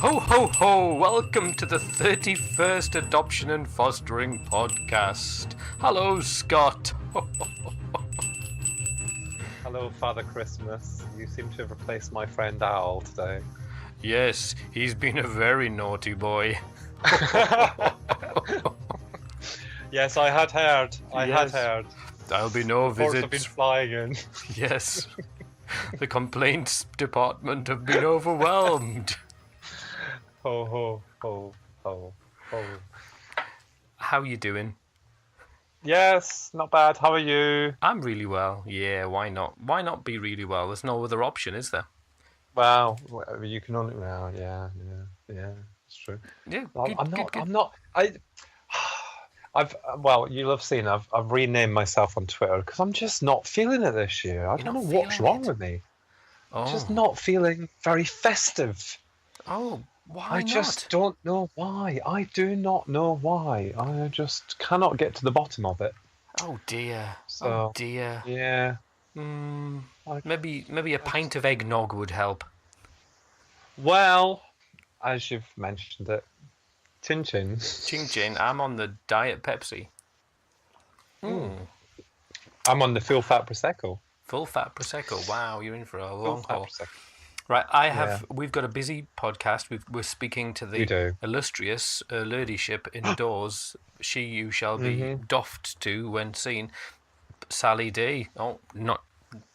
Ho, ho, ho! Welcome to the 31st Adoption and Fostering Podcast. Hello, Scott. Hello, Father Christmas. You seem to have replaced my friend Owl today. Yes, he's been a very naughty boy. Yes, I had heard. I had Yes. heard. There'll be no Reports have been visits. flying in. Yes. The complaints department have been overwhelmed. Ho, ho, ho, ho, ho. How you doing? Yes, not bad. How are you? I'm really well. Yeah, why not? Why not be really well? There's no other option, is there? Well, you can only. Well, yeah, it's true. Yeah, I'm not. Well, you'll have seen. I've renamed myself on Twitter because I'm just not feeling it this year. I don't know what's wrong with me. Oh. Just not feeling very festive. Oh, why I not? just don't know why. I do not know why. I just cannot get to the bottom of it. Oh dear. So, oh dear. Yeah. Maybe a pint of eggnog would help. Well, as you've mentioned it, Chin Chin. Ching Chin, I'm on the Diet Pepsi. I'm on the full fat prosecco. Full fat Prosecco. Wow, you're in for a Full long fat haul. prosecco. Right, we've got a busy podcast. We're speaking to We the do. illustrious ladyship indoors. She you shall be doffed to when seen. Sally D. Oh, not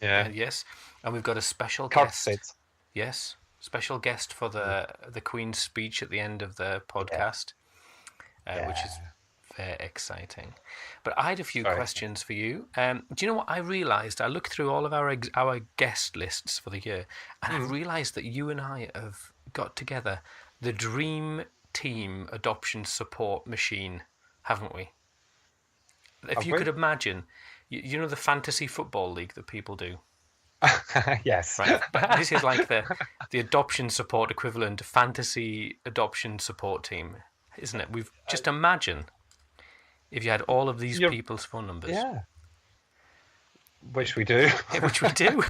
Yeah. yes. And we've got a special guest. Curtsied. Yes, special guest for the Queen's speech at the end of the podcast, which is very exciting. But I had a few questions for you. Do you know what I realised? I looked through all of our guest lists for the year, and I realised that you and I have got together the dream team adoption support machine, haven't we? If you could imagine, you know the fantasy football league that people do. Yes. Right, but this is like the adoption support equivalent fantasy adoption support team, isn't it? We've just imagine if you had all of these people's phone numbers. Yeah. Which we do. Which we do.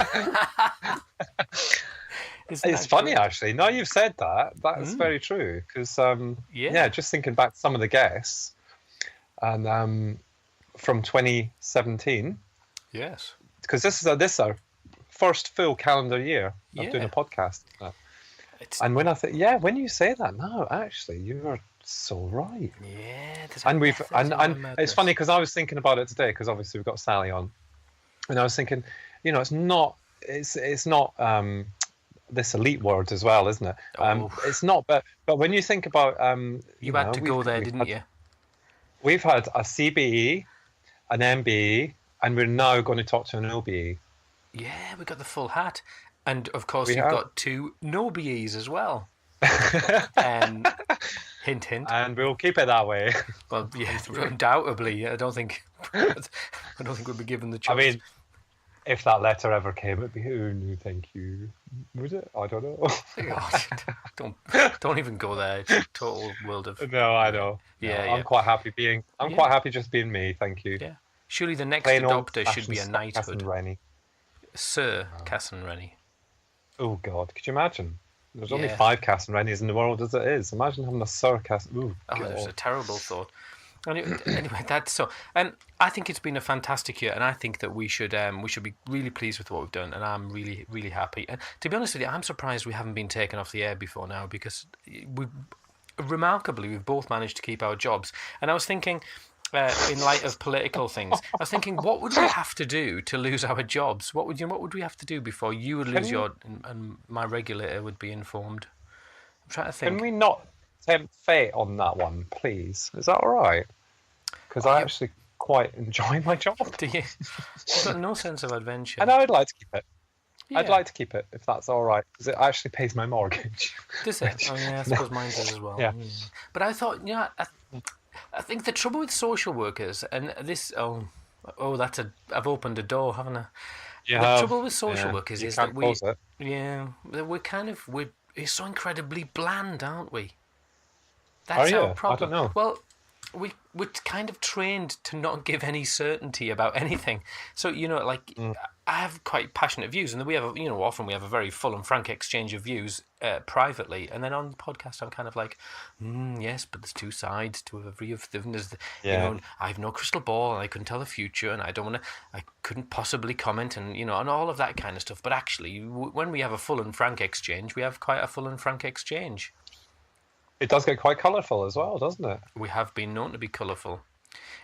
It's funny, actually. Now you've said that, that's very true. Because, just thinking back to some of the guests, and from 2017. Yes. Because this is our first full calendar year of doing a podcast. And when you say that now, actually, you are so right. Yeah. And it's funny because I was thinking about it today because obviously we've got Sally on, and I was thinking, it's not this elite word as well, isn't it? It's not, but when you think about you had to go there, didn't you? We've had a CBE, an MBE, and we're now going to talk to an OBE. Yeah, we got the full hat, and of course you've got two no BEs as well. Hint, hint. And we'll keep it that way. Well, yeah, undoubtedly. I don't think we'd be given the choice. I mean, if that letter ever came, it'd be no, thank you. Would it? I don't know. don't even go there. It's a total world of. No, I know. Yeah, I'm quite happy being. I'm quite happy just being me. Thank you. Yeah. Surely the next adopter should be a knighthood. Sir Cass and Rennie. Oh God, could you imagine? There's only 5 Cass and Rennies in the world as it is. Imagine having a Sir Cass. There's a terrible thought. Anyway, that's so. I think it's been a fantastic year, and I think that we should be really pleased with what we've done, and I'm really, really happy. And to be honest with you, I'm surprised we haven't been taken off the air before now because we've both managed to keep our jobs. And I was thinking, in light of political things, I was thinking, what would we have to do to lose our jobs? What would we have to do before you would lose your and my regulator would be informed? I'm trying to think. Can we not tempt fate on that one, please? Is that all right? Because I actually quite enjoy my job. Do you? I've got no sense of adventure. And I would like to keep it. Yeah. I'd like to keep it if that's all right, because it actually pays my mortgage. Does it? Oh yeah, I suppose mine does as well. Yeah. But I thought, I think the trouble with social workers, and this, I've opened a door, haven't I? The trouble with social workers is that we're so incredibly bland, aren't we? That's our problem. I don't know. Well, we're kind of trained to not give any certainty about anything. So, I have quite passionate views, and we have, often we have a very full and frank exchange of views privately, and then on the podcast I'm kind of like, yes, but there's two sides to every of them. I have no crystal ball, and I couldn't tell the future, and I couldn't possibly comment, and and all of that kind of stuff. But actually, when we have a full and frank exchange, we have quite a full and frank exchange. It does get quite colourful as well, doesn't it? We have been known to be colourful.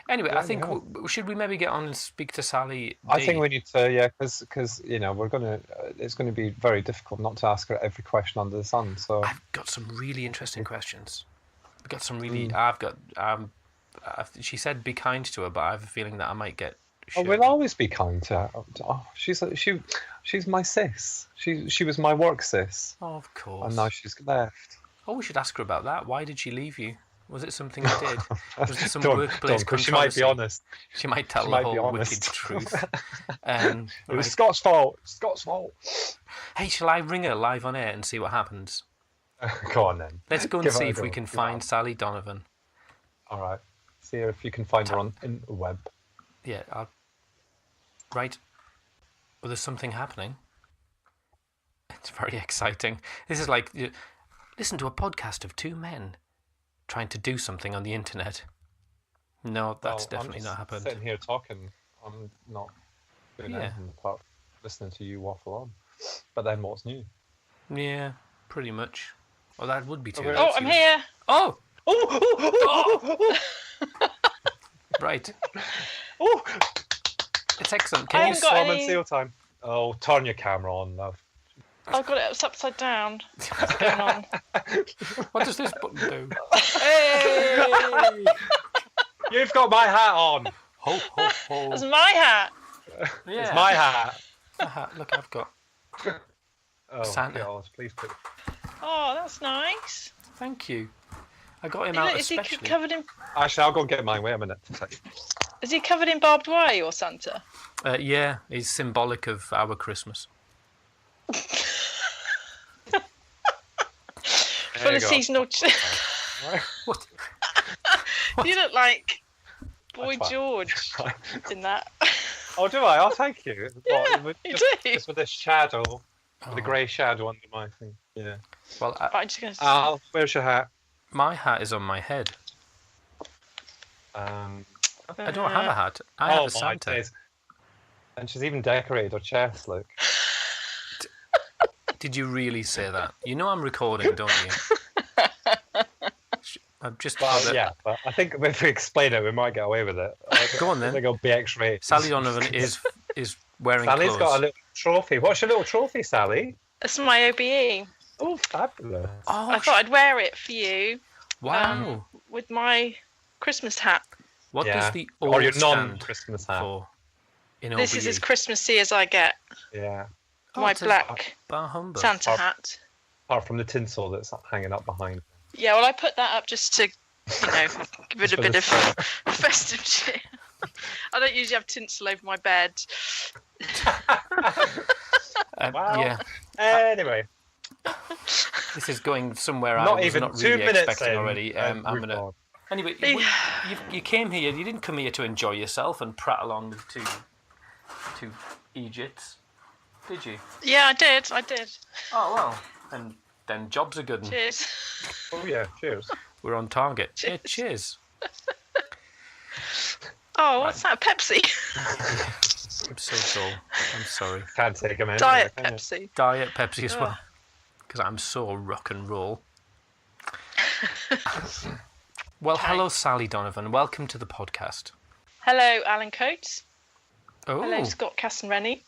Anyway, I think should we maybe get on and speak to Sally D? I think we need to, because we're gonna. It's going to be very difficult not to ask her every question under the sun. So I've got some really interesting questions. I've got some really. She said be kind to her, but I have a feeling that I might get. We'll always be kind to her. Oh, she's my sis. She was my work sis. Oh, of course. And now she's left. Oh, we should ask her about that. Why did she leave you? Was it something you did? Was it some workplace controversy? She might be honest. She might tell the whole wicked truth. It was Scott's fault. Scott's fault. Hey, shall I ring her live on air and see what happens? Go on then. Let's go and see if we can find Sally Donovan. All right. See if you can find her on the web. Yeah. Right. Well, there's something happening. It's very exciting. This is like... Listen to a podcast of two men trying to do something on the internet. No, that's definitely not happened. I'm sitting here talking. I'm not doing anything apart from listening to you waffle on. But then what's new? Yeah, pretty much. Well, that would be too. Oh, I'm here. Oh! Oh! Right. Oh! It's excellent. Can you Storm and seal time? Oh, turn your camera on, love. I've got it upside down. What's going on? What does this button do? Hey! You've got my hat on. Ho, ho, ho. That's my hat. Yeah. It's my hat. My hat. Look, I've got Santa. God, please put... Oh, that's nice. Thank you. I got him out especially. Is he covered in... Actually, I'll go and get mine. Wait a minute. Is he covered in barbed wire, your Santa? Yeah, he's symbolic of our Christmas. Full of seasonal... What? You look like Boy George in that. Oh, do I? Oh, thank you. Yeah, you do. Just with this shadow, with a grey shadow under my thing. Yeah. Well, I'm just gonna... Al, where's your hat? My hat is on my head. I don't have a hat. I have a Santa. Days. And she's even decorated her chest, look. Did you really say that? You know I'm recording, don't you? I'm just... yeah, but I think if we explain it, we might get away with it. Go on then. They go BX rated. Sally Donovan is wearing Sally's clothes. Got a little trophy. What's your little trophy, Sally? That's my OBE. Oh, fabulous. Oh, I thought I'd wear it for you. Wow. With my Christmas hat. What does the O or your stand non-Christmas hat for in OBE? This is as Christmassy as I get. Yeah. My black bar humbug. Santa hat. Apart from the tinsel that's hanging up behind. Yeah, well, I put that up just to, give it a bit of festive cheer. I don't usually have tinsel over my bed. Yeah. Anyway. This is going somewhere I not was even not 2 really minutes expecting in, already. I'm gonna. Anyway, you came here. You didn't come here to enjoy yourself and prat along with two Egypts, did you? Yeah, I did. Oh well, then jobs are good. Cheers. Oh yeah, cheers. We're on target. Cheers. Yeah, cheers. Oh, what's that? Pepsi? I'm so dull. I'm sorry. Can't take them anywhere. Diet Pepsi. Diet Pepsi as well. Because I'm so rock and roll. Well, hello, Sally Donovan. Welcome to the podcast. Hello, Alan Coates. Oh. Hello, Scott Casson-Rennie.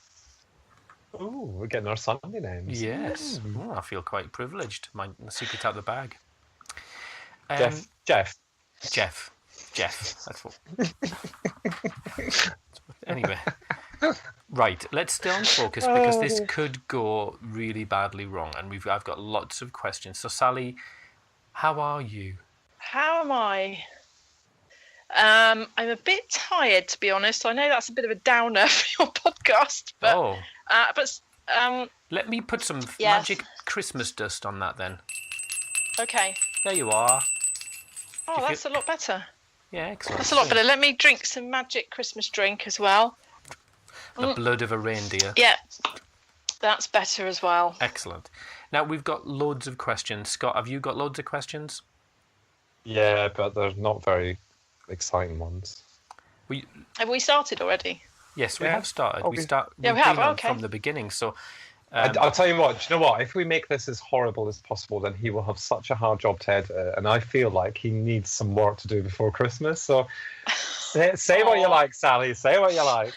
Oh, we're getting our Sunday names. Yes. Oh, I feel quite privileged. My secret out the bag. Jeff. That's what. Anyway. Right, let's stay on focus because this could go really badly wrong, and I've got lots of questions. So, Sally, how are you? How am I? I'm a bit tired, to be honest. I know that's a bit of a downer for your podcast, but let me put some magic Christmas dust on that then. Okay. There you are. Oh, that's a lot better. Yeah, excellent. That's a lot better. Let me drink some magic Christmas drink as well. The blood of a reindeer. Yeah, that's better as well. Excellent. Now, we've got loads of questions. Scott, have you got loads of questions? Yeah, but they're not very exciting ones. Have we started already? Yes, we have started. Okay. We've been on from the beginning, so... I'll tell you what. Do you know what? If we make this as horrible as possible, then he will have such a hard job to edit it, and I feel like he needs some work to do before Christmas. So say what you like, Sally. Say what you like.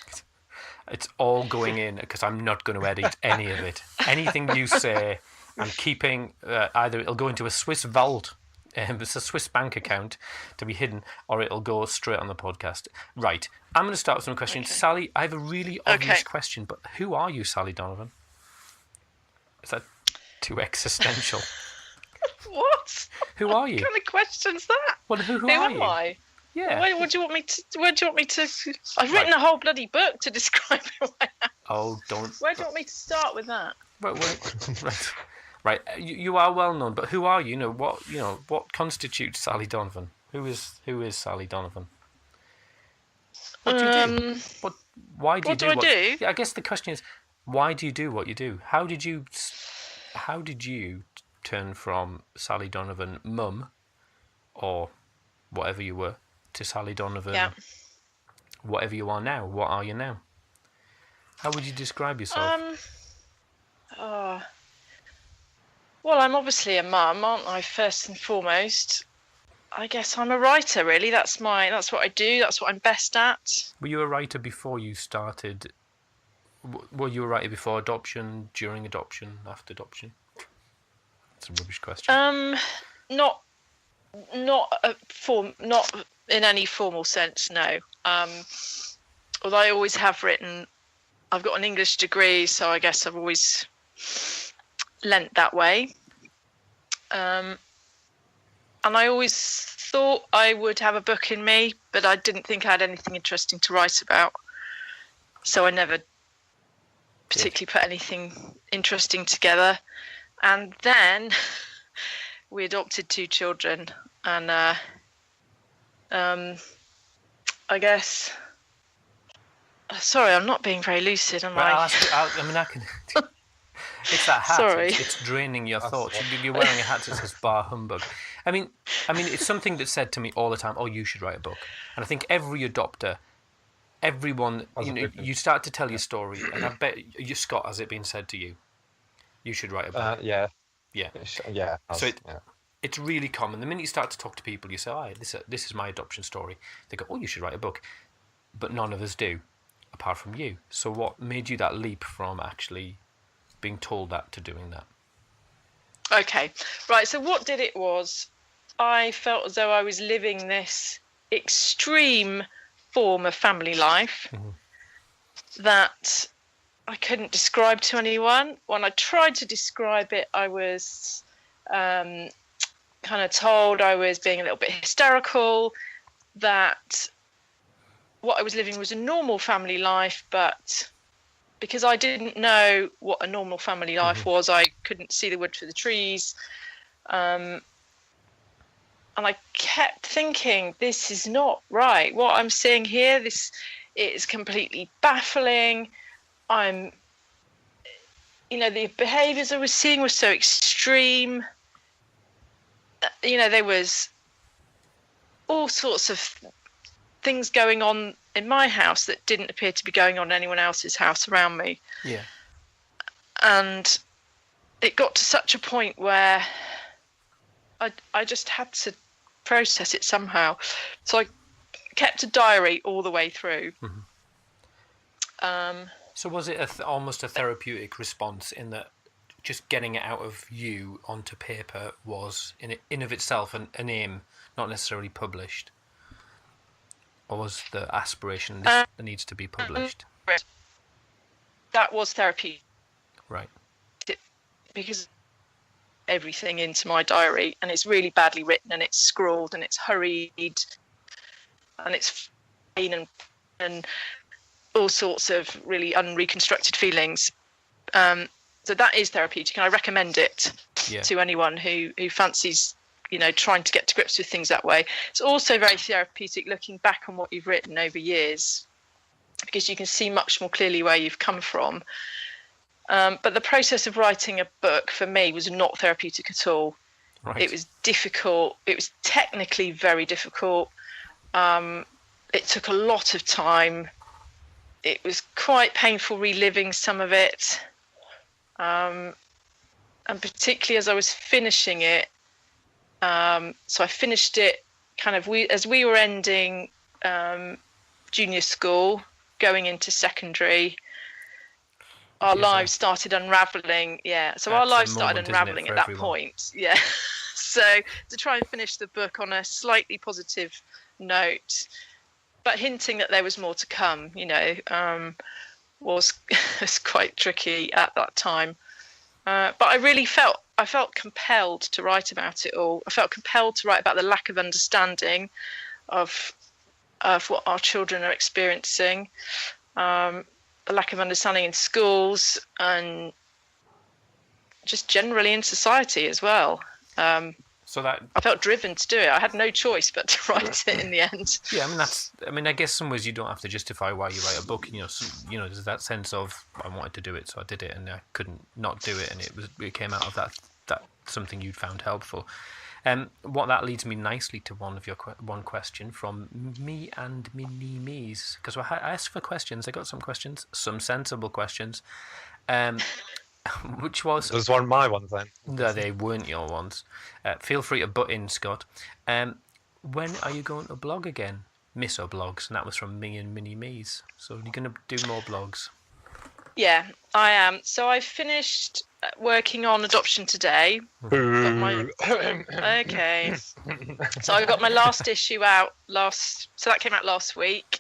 It's all going in because I'm not going to edit any of it. Anything you say, I'm keeping. Either it'll go into a Swiss vault. It's a Swiss bank account to be hidden, or it'll go straight on the podcast. Right. I'm going to start with some questions. Okay. Sally, I have a really obvious question, but who are you, Sally Donovan? Is that too existential? What? Who are you? What kind of question's that? Well, who are you? Who am I? Yeah. Where do you want me to? I've written a whole bloody book to describe who I am. Oh, don't. Where do you want me to start with that? Right. You are well known, but who are you? What constitutes Sally Donovan? Who is Sally Donovan? What do you do? Why do you do what? Yeah, I guess the question is, why do you do what you do? How did you turn from Sally Donovan mum, or whatever you were, to Sally Donovan, whatever you are now? What are you now? How would you describe yourself? Well, I'm obviously a mum, aren't I? First and foremost, I guess I'm a writer. Really, that's what I do. That's what I'm best at. Were you a writer before you started? Were you a writer before adoption, during adoption, after adoption? That's a rubbish question. Not in any formal sense, no. Although I always have written. I've got an English degree, so I guess I've always lent that way. And I always thought I would have a book in me, but I didn't think I had anything interesting to write about. So I never particularly put anything interesting together. And then we adopted 2 children, and I guess... Sorry, I'm not being very lucid, am I? I can... It's that hat. Sorry. It's draining your thoughts. You're wearing a hat that says bar humbug. I mean, it's something that's said to me all the time, oh, you should write a book. And I think every adopter, everyone, you start to tell your story, and I bet you, Scott, has it been said to you? You should write a book. Yeah. Yeah. So it's really common. The minute you start to talk to people, you say, oh, this is my adoption story. They go, oh, you should write a book. But none of us do, apart from you. So what made you that leap from actually being told that to doing that? Okay, right. So what did it was, I felt as though I was living this extreme form of family life that I couldn't describe to anyone. When I tried to describe it, I was kind of told I was being a little bit hysterical, that what I was living was a normal family life, but because I didn't know what a normal family life was, I couldn't see the wood for the trees. And I kept thinking, this is not right. What I'm seeing here, this is completely baffling. The behaviours I was seeing were so extreme. There was all sorts of things going on in my house that didn't appear to be going on in anyone else's house around me. Yeah. And it got to such a point where I just had to process it somehow. So I kept a diary all the way through. So was it almost a therapeutic response in that just getting it out of you onto paper was in of itself an aim, not necessarily published? Or was the aspiration this needs to be published? That was therapy. Right. Because everything into my diary, and it's really badly written, and it's scrawled, and it's hurried, and it's pain and all sorts of really unreconstructed feelings. So that is therapeutic, and I recommend it to anyone who fancies trying to get to grips with things that way. It's also very therapeutic looking back on what you've written over years, because you can see much more clearly where you've come from. But the process of writing a book for me was not therapeutic at all. Right. It was difficult. It was technically very difficult. It took a lot of time. It was quite painful reliving some of it. And particularly as I was finishing it. So I finished it kind of as we were ending junior school, going into secondary. Our lives started unraveling. Yeah. So our lives started unraveling at that point. Yeah. So to try and finish the book on a slightly positive note, but hinting that there was more to come, was quite tricky at that time. But I felt compelled to write about it all. I felt compelled to write about the lack of understanding of what our children are experiencing, the lack of understanding in schools and just generally in society as well. So that I felt driven to do it. I had no choice but to write it in the end. Yeah, I guess some ways you don't have to justify why you write a book. There's that sense of I wanted to do it, so I did it, and I couldn't not do it, and it came out of that something you'd found helpful. What that leads me nicely to one question from me and Mini Me's, because I asked for questions. I got some questions, some sensible questions. Which was... Those weren't my ones then. No, they weren't your ones. Feel free to butt in, Scott. When are you going to blog again? Miss blogs, and that was from me and Mini Me's. So you're going to do more blogs? Yeah, I am. So I finished working on Adoption Today. Okay. So I got my last issue out so that came out last week.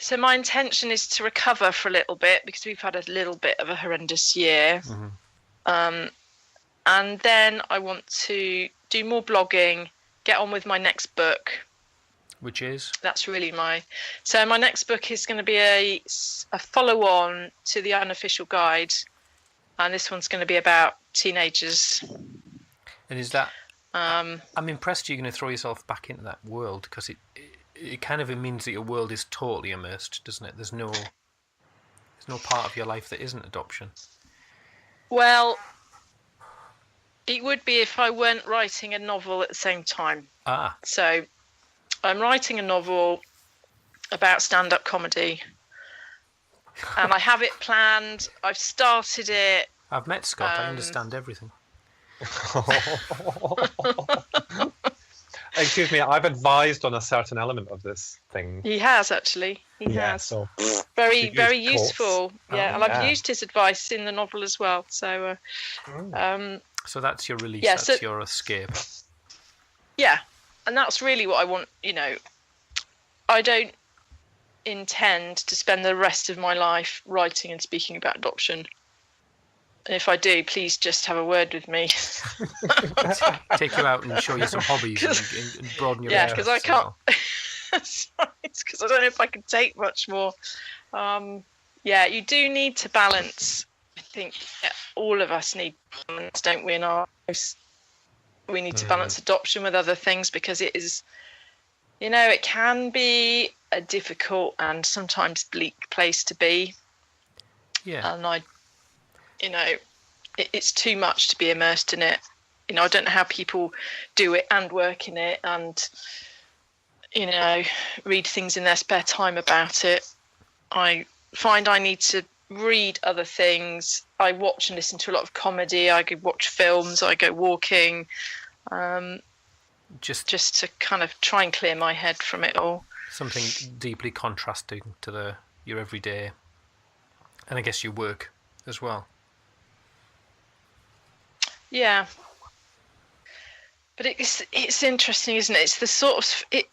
So my intention is to recover for a little bit because we've had a little bit of a horrendous year. Mm-hmm. And then I want to do more blogging, get on with my next book. Which is? That's really So my next book is going to be a follow-on to the unofficial guide. And this one's going to be about teenagers. And is that... I'm impressed you're going to throw yourself back into that world, because it kind of means that your world is totally immersed, doesn't it? There's no part of your life that isn't adoption. Well, it would be if I weren't writing a novel at the same time. So I'm writing a novel about stand-up comedy, and I have it planned. I've started it. I've met Scott. I understand everything. Excuse me, I've advised on a certain element of this thing. He has, actually. He has. So very, very useful. Yeah, and I've used his advice in the novel as well. So, so that's your release. Yeah, that's your escape. Yeah, and that's really what I want. I don't intend to spend the rest of my life writing and speaking about adoption. And if I do, please just have a word with me. Take you out and show you some hobbies and broaden your interests. Yeah, because I can't. Because I don't know if I can take much more. You do need to balance. I think all of us need balance, don't we? In our lives, we need to balance adoption with other things, because it is, it can be a difficult and sometimes bleak place to be. Yeah. And it's too much to be immersed in it. I don't know how people do it and work in it and, read things in their spare time about it. I find I need to read other things. I watch and listen to a lot of comedy. I go watch films. I go walking, just to kind of try and clear my head from it all. Something deeply contrasting to your everyday, and I guess your work as well. Yeah, but it's interesting, isn't it? It's the sort of it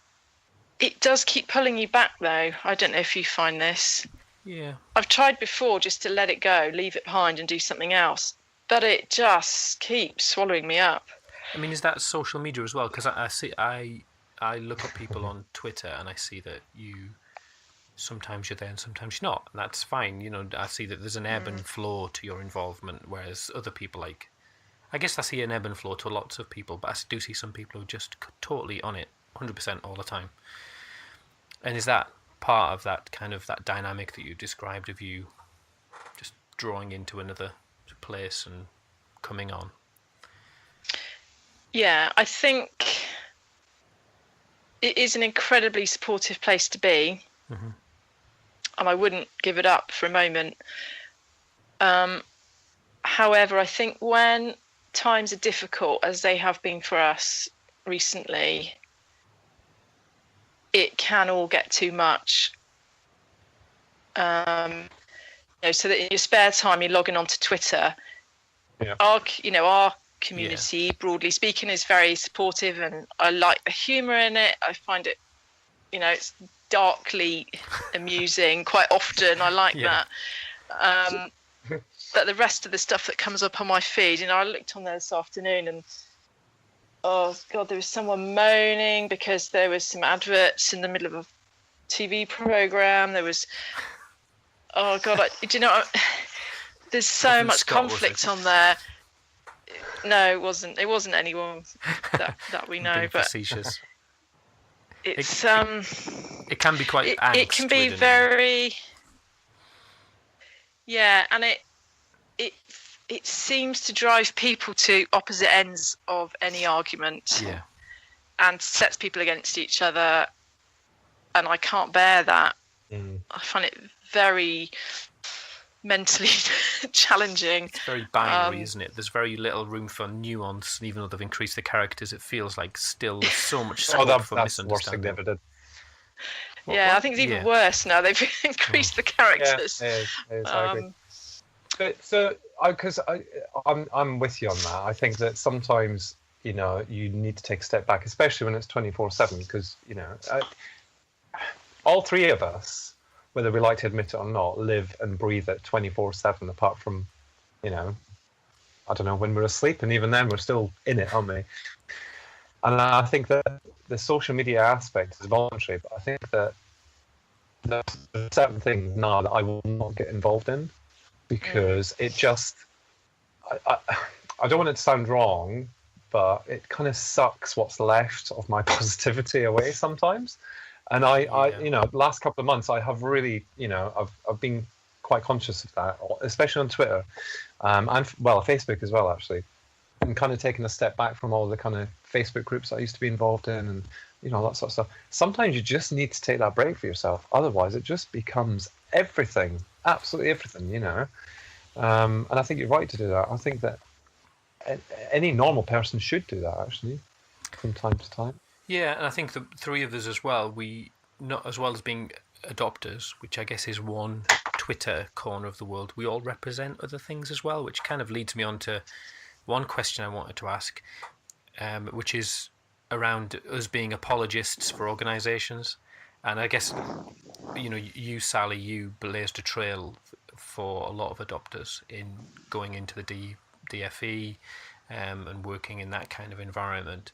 does keep pulling you back, though. I don't know if you find this. Yeah, I've tried before just to let it go, leave it behind, and do something else, but it just keeps swallowing me up. I mean, is that social media as well? Because I look at people on Twitter and I see that sometimes you're there and sometimes you're not, and that's fine. I see that there's an ebb and flow to your involvement, whereas other people, like I guess I see an ebb and flow to lots of people, but I do see some people who are just totally on it 100% all the time. And is that part of that kind of that dynamic that you described of you just drawing into another place and coming on? Yeah, I think it is an incredibly supportive place to be. Mm-hmm. And I wouldn't give it up for a moment. However, I think when times are difficult, as they have been for us recently, it can all get too much. So that in your spare time, you're logging onto Twitter. Yeah. Our community, broadly speaking, is very supportive, and I like the humour in it. I find it, it's darkly amusing quite often. I like that. But the rest of the stuff that comes up on my feed, I looked on there this afternoon, and oh God, there was someone moaning because there was some adverts in the middle of a TV program. There was, oh God, there's so much Scott, conflict on there. No, it wasn't. It wasn't anyone that we know. But facetious. It's it can be quite. It can be very. Yeah, and it seems to drive people to opposite ends of any argument. Yeah. And sets people against each other, and I can't bear that. Mm. I find it very mentally challenging. It's very binary, isn't it? There's very little room for nuance, and even though they've increased the characters, it feels like still there's so much scope for misunderstanding. Worse than I think it's even worse now. They've increased the characters. Yeah, it is. I agree. Because I'm with you on that. I think that sometimes you need to take a step back, especially when it's 24/7, because all three of us, whether we like to admit it or not, live and breathe it 24/7. Apart from, I don't know, when we're asleep, and even then we're still in it, aren't we? And I think that the social media aspect is voluntary, but I think that there's certain things now that I will not get involved in, because it just, I don't want it to sound wrong, but it kind of sucks what's left of my positivity away sometimes. And the last couple of months, I have really, I've been quite conscious of that, especially on Twitter, and Facebook as well, actually, and kind of taking a step back from all the kind of Facebook groups I used to be involved in, and that sort of stuff. Sometimes you just need to take that break for yourself, otherwise it just becomes everything, absolutely everything, and I think you're right to do that. I think that any normal person should do that, actually, from time to time. Yeah, and I think the three of us as well, we, not as well as being adopters, which I guess is one Twitter corner of the world, we all represent other things as well, which kind of leads me on to one question I wanted to ask, which is around us being apologists for organisations. And I guess, you, Sally, you blazed a trail for a lot of adopters in going into the DFE and working in that kind of environment.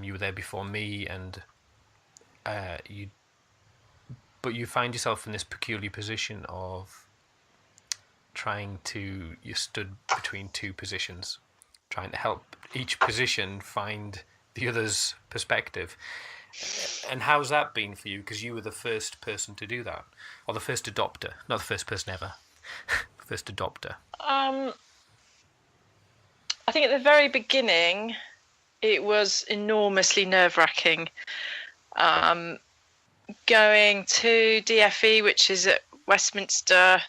You were there before me, and but you find yourself in this peculiar position of you stood between two positions, trying to help each position find the other's perspective. And how's that been for you? Because you were the first person to do that, or the first adopter, not the first person ever, first adopter. I think at the very beginning, it was enormously nerve-wracking. Going to DFE, which is at Westminster,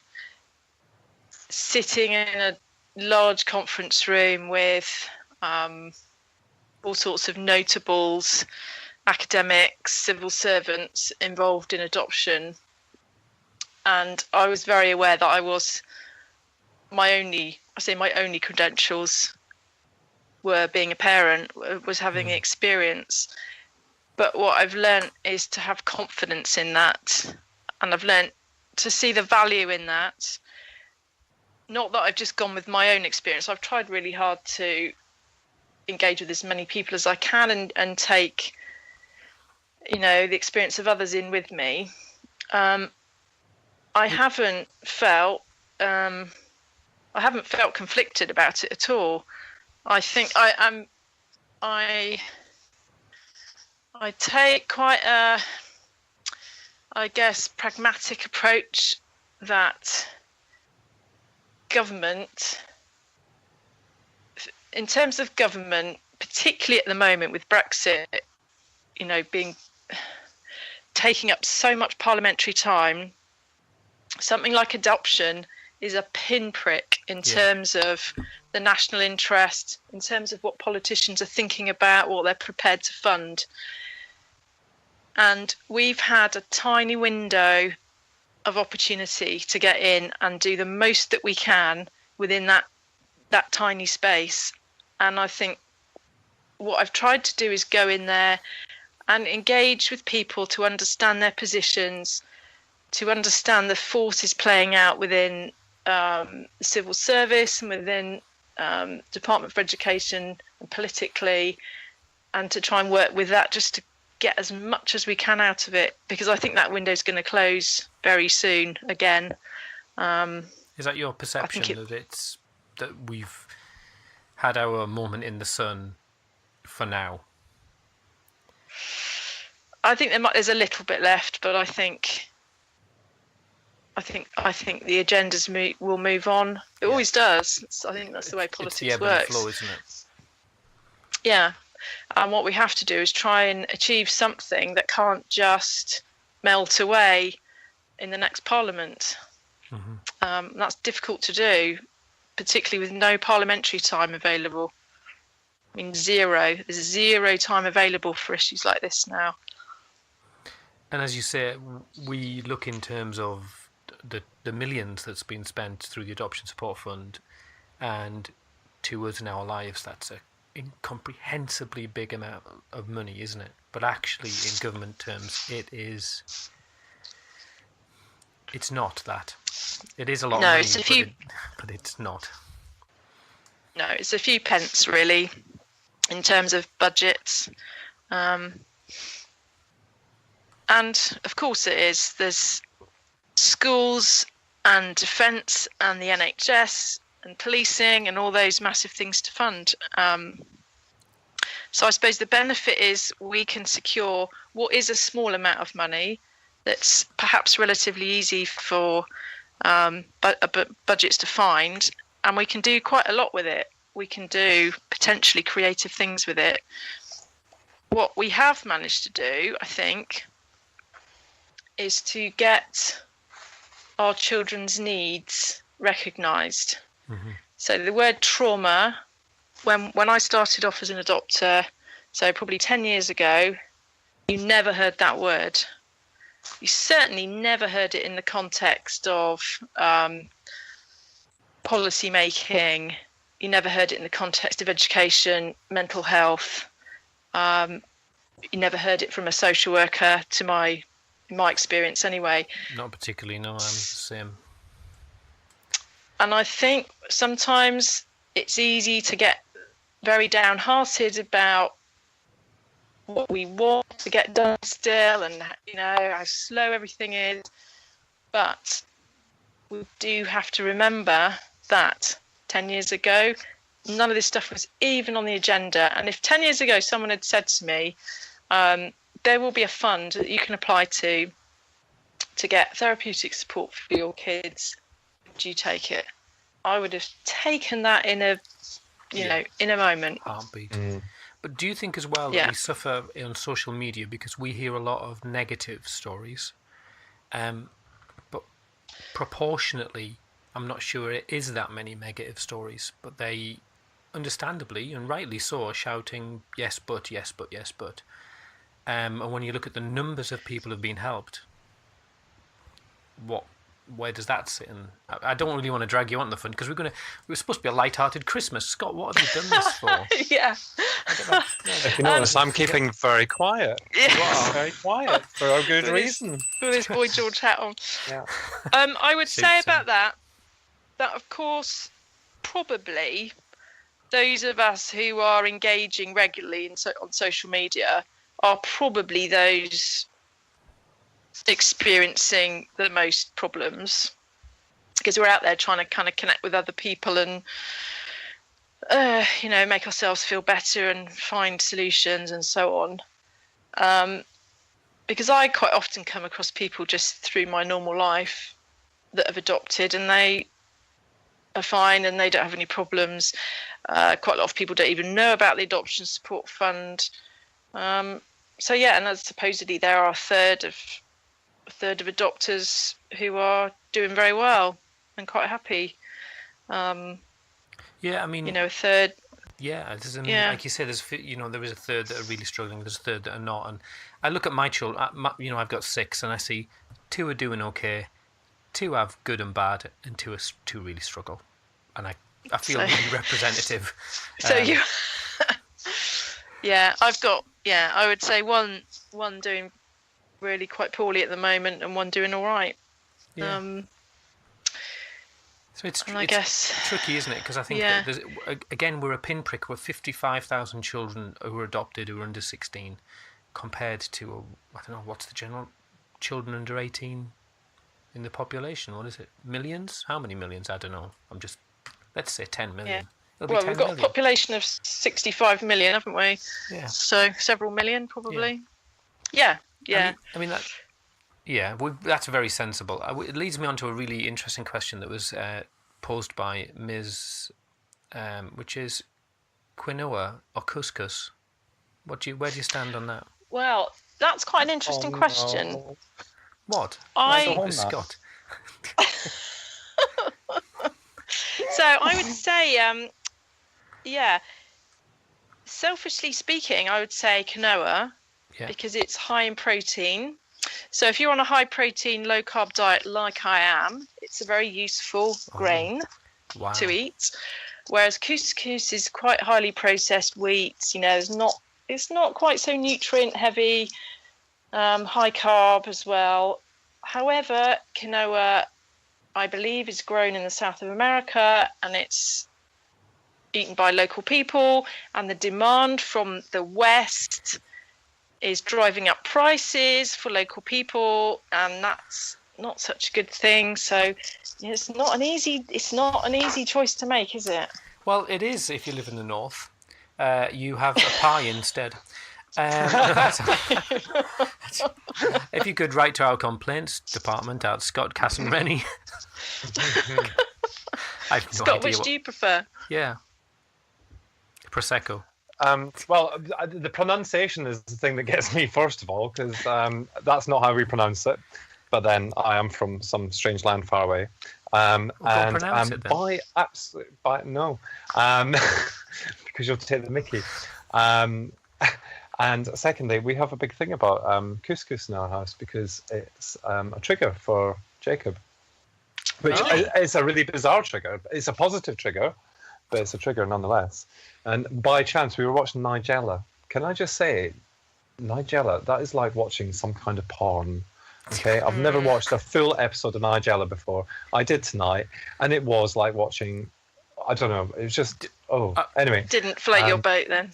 sitting in a large conference room with all sorts of notables, academics, civil servants involved in adoption. And I was very aware that I was my only credentials were being a parent, was having experience. But what I've learned is to have confidence in that. And I've learned to see the value in that. Not that I've just gone with my own experience. I've tried really hard to engage with as many people as I can and take, the experience of others in with me. I haven't felt conflicted about it at all. I think I take quite a, I guess, pragmatic approach that government, in terms of government, particularly at the moment with Brexit, taking up so much parliamentary time, something like adoption is a pinprick in terms of the national interest, in terms of what politicians are thinking about, what they're prepared to fund. And we've had a tiny window of opportunity to get in and do the most that we can within that tiny space. And I think what I've tried to do is go in there and engage with people to understand their positions, to understand the forces playing out within the civil service and within Department for Education and politically, and to try and work with that just to get as much as we can out of it, because I think that window is going to close very soon again. Is that your perception that we've had our moment in the sun for now? I think there's a little bit left, but I think the agendas will move on. It always does. I think that's the way politics it's the ebb works. And flow, isn't it? Yeah, and what we have to do is try and achieve something that can't just melt away in the next parliament. Mm-hmm. That's difficult to do, particularly with no parliamentary time available. I mean, zero. There's zero time available for issues like this now. And as you say, we look in terms of the millions that's been spent through the Adoption Support Fund, and to us in our lives, that's a incomprehensibly big amount of money, isn't it? But actually, in government terms, it's not that. It is a lot of money, it's a few, but it's not. No, it's a few pence, really, in terms of budgets. And of course it is. There's schools and defence and the NHS and policing and all those massive things to fund. So I suppose the benefit is we can secure what is a small amount of money that's perhaps relatively easy for budgets to find, and we can do quite a lot with it. We can do potentially creative things with it. What we have managed to do, I think, is to get our children's needs recognised. Mm-hmm. So the word trauma, when I started off as an adopter, so probably 10 years ago, you never heard that word. You certainly never heard it in the context of policy making. You never heard it in the context of education, mental health. You never heard it from a social worker, in my experience anyway. Not particularly, no, I'm the same. And I think sometimes it's easy to get very downhearted about what we want to get done still, and how slow everything is. But we do have to remember that 10 years ago, none of this stuff was even on the agenda. And if 10 years ago someone had said to me, there will be a fund that you can apply to get therapeutic support for your kids, would you take it? I would have taken that in a moment. Heartbeat. Mm. But do you think as well that we suffer on social media because we hear a lot of negative stories, but proportionately, I'm not sure it is that many negative stories, but they, understandably and rightly so, are shouting yes but, yes but, yes but. And when you look at the numbers of people who've been helped, where does that sit? And I don't really want to drag you on the fun because we're supposed to be a light-hearted Christmas. Scott, what have you done this for? Yeah. If you notice, I'm keeping very quiet. Yes. Wow, very quiet for a good reason. With his Boy George hat on. Yeah. I would say about that of course, probably those of us who are engaging regularly on social media are probably those experiencing the most problems, because we're out there trying to kind of connect with other people and make ourselves feel better and find solutions and so on. Because I quite often come across people just through my normal life that have adopted, and they are fine and they don't have any problems. Quite a lot of people don't even know about the Adoption Support Fund. And supposedly there are a third of adopters who are doing very well and quite happy. A third. Yeah, like you said, there is a third that are really struggling. There's a third that are not. And I look at my children. I've got 6, and I see 2 are doing okay, 2 have good and bad, and 2 really struggle. And I feel really representative. So you. Yeah, I've got. Yeah, I would say one doing really quite poorly at the moment, and one doing all right. Yeah. So it's tricky, isn't it? Because I think that we're a pinprick. We're 55,000 children who are adopted who are under 16, compared to I don't know what's the general children under 18 in the population. What is it? Millions? How many millions? I don't know. Let's say 10 million. Yeah. Well, we've got a population of 65 million, haven't we? Yeah. So several million, probably. Yeah. That's very sensible. It leads me on to a really interesting question that was posed by Ms. Which is quinoa or couscous. Where do you stand on that? Well, that's quite an interesting question. No. What? Scott. So I would say, selfishly speaking, I would say quinoa because it's high in protein. So if you're on a high protein, low carb diet like I am, it's a very useful grain to eat. Whereas couscous is quite highly processed wheat. It's not quite so nutrient heavy, high carb as well. However, quinoa, I believe, is grown in the South of America, and it's eaten by local people, and the demand from the West is driving up prices for local people, and that's not such a good thing. So it's not an easy choice to make, is it? Well, it is if you live in the north. You have a pie instead. If you could write to our complaints department at Scott Casson Rennie. Scott, which do you prefer? Yeah. Prosecco. The pronunciation is the thing that gets me, first of all, because that's not how we pronounce it. But then I am from some strange land far away. Pronounce it then. Because you'll take the mickey. And secondly, we have a big thing about couscous in our house because it's a trigger for Jacob, which is a really bizarre trigger. It's a positive trigger, but it's a trigger nonetheless. And by chance, we were watching Nigella. Can I just say, Nigella, that is like watching some kind of porn. Okay, I've never watched a full episode of Nigella before. I did tonight, and it was like watching, I don't know, it was just, anyway. Didn't float your boat then?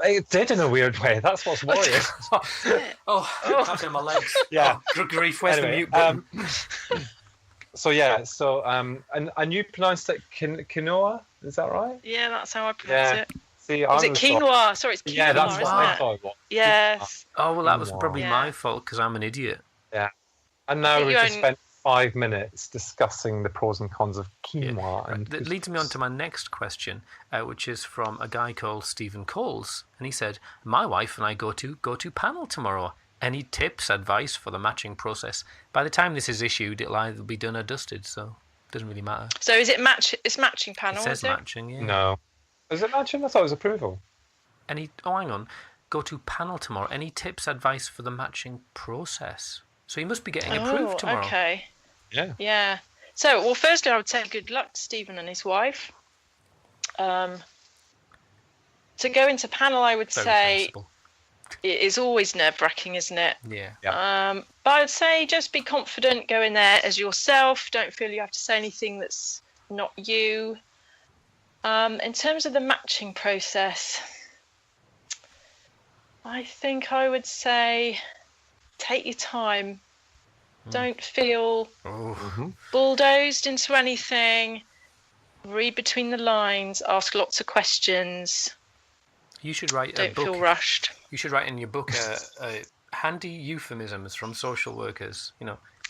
It did in a weird way. That's what's worrying. That's in my legs. Yeah. Grief, where's the mute button? And you pronounced it quinoa, is that right? Yeah, that's how I pronounce it. See, is it quinoa? Sorry, it's quinoa. Yeah, that's what I thought it was. Yes. Oh, well, that was probably my fault because I'm an idiot. Yeah. And now we've just spent 5 minutes discussing the pros and cons of quinoa. Yeah. That leads me on to my next question, which is from a guy called Stephen Coles. And he said, my wife and I go to panel tomorrow. Any tips, advice for the matching process? By the time this is issued, it'll either be done or dusted, so it doesn't really matter. So is it it's matching panel, it says matching, yeah. No. Is it matching? I thought it was approval. Hang on. Go to panel tomorrow. Any tips, advice for the matching process? So you must be getting approved tomorrow. Okay. Yeah. Yeah. So, well, firstly, I would say good luck to Stephen and his wife. To go into panel, I would say sensible. It is always nerve-wracking, isn't it? Yeah. But I would say just be confident, go in there as yourself. Don't feel you have to say anything that's not you. In terms of the matching process, I think I would say take your time. Don't feel bulldozed into anything. read between the lines, ask lots of questions. You should write a book. Don't feel rushed. You should write in your book a handy euphemisms from social workers.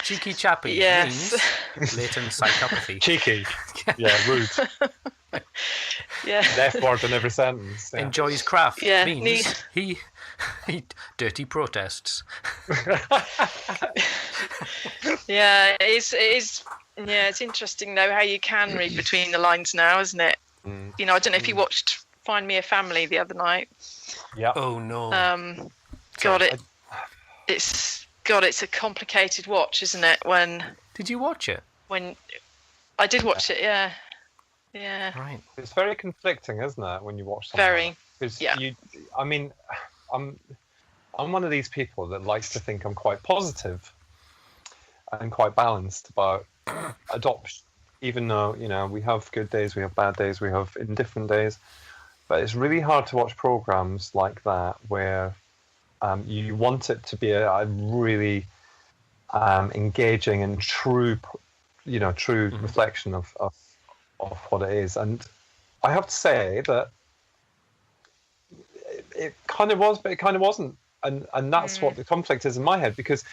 Cheeky chappy means latent psychopathy. Cheeky. Yeah, rude. Yeah. An F word in every sentence. Yeah. Enjoys craft means he dirty protests. Yeah, it is. Yeah, it's interesting though how you can read between the lines now, isn't it? I don't know if you watched Find Me a Family the other night. Yeah. Oh no. It's a complicated watch, isn't it? Did you watch it? When I did watch it, yeah. Right. It's very conflicting, isn't it, when you watch something? Very. I'm one of these people that likes to think I'm quite positive and quite balanced about adoption, even though we have good days, we have bad days, we have indifferent days. But it's really hard to watch programs like that where you want it to be a really engaging and true reflection of what it is. And I have to say that it kind of was, but it kind of wasn't. And that's what the conflict is in my head, because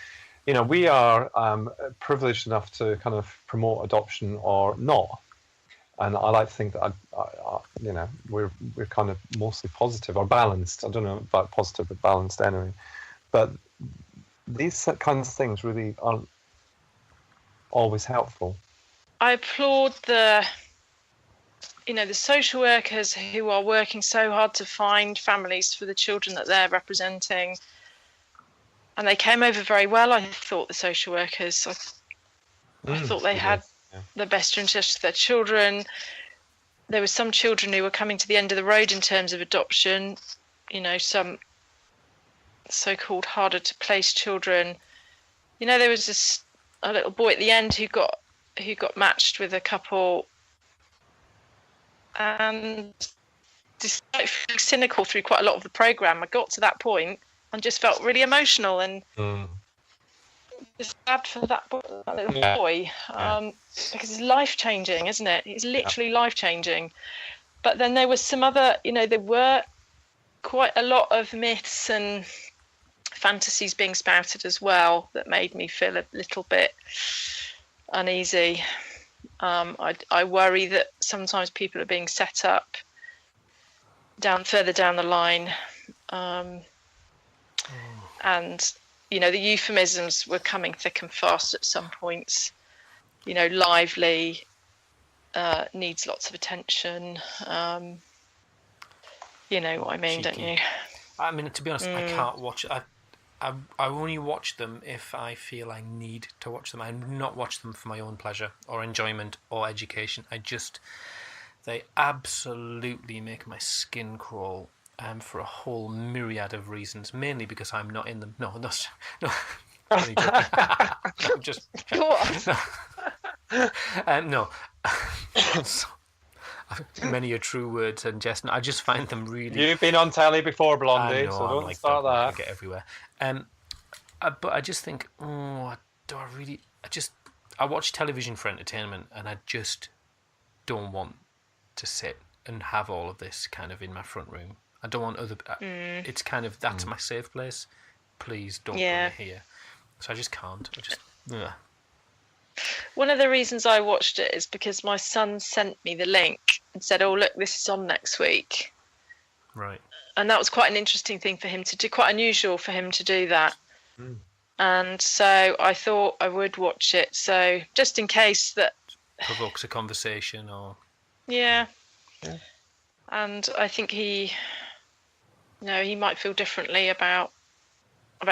we are privileged enough to kind of promote adoption or not. And I like to think that we're kind of mostly positive or balanced. I don't know about positive, but balanced anyway. But these kinds of things really aren't always helpful. I applaud the social workers who are working so hard to find families for the children that they're representing. And they came over very well, I thought, the social workers. I thought they had the best interest of their children. There were some children who were coming to the end of the road in terms of adoption. Some so-called harder to place children. There was a little boy at the end who got matched with a couple, and despite feeling cynical through quite a lot of the program, I got to that point and just felt really emotional and just sad for that little boy, because it's life-changing, isn't it? It's literally life-changing. But then there was some other, there were quite a lot of myths and fantasies being spouted as well that made me feel a little bit uneasy. I worry that sometimes people are being set up further down the line, and the euphemisms were coming thick and fast at some points. Lively, needs lots of attention. You know what I mean, Cheeky. Don't you? I mean, to be honest, I can't watch it. I only watch them if I feel I need to watch them. I do not watch them for my own pleasure or enjoyment or education. They absolutely make my skin crawl, for a whole myriad of reasons, mainly because I'm not in them. No. I'm just no. Many are true words and jest. I just find them really. You've been on telly before, Blondie, so don't start that. I get everywhere. But I just think, I watch television for entertainment, and I just don't want to sit and have all of this kind of in my front room. I don't want other. It's kind of that's my safe place. Please don't bring it here. So I just can't. One of the reasons I watched it is because my son sent me the link and said, "Oh, look, this is on next week." Right. And that was quite an interesting thing for him to do. Quite unusual for him to do that. And so I thought I would watch it. So just in case that provokes a conversation or. Yeah. And I think he might feel differently about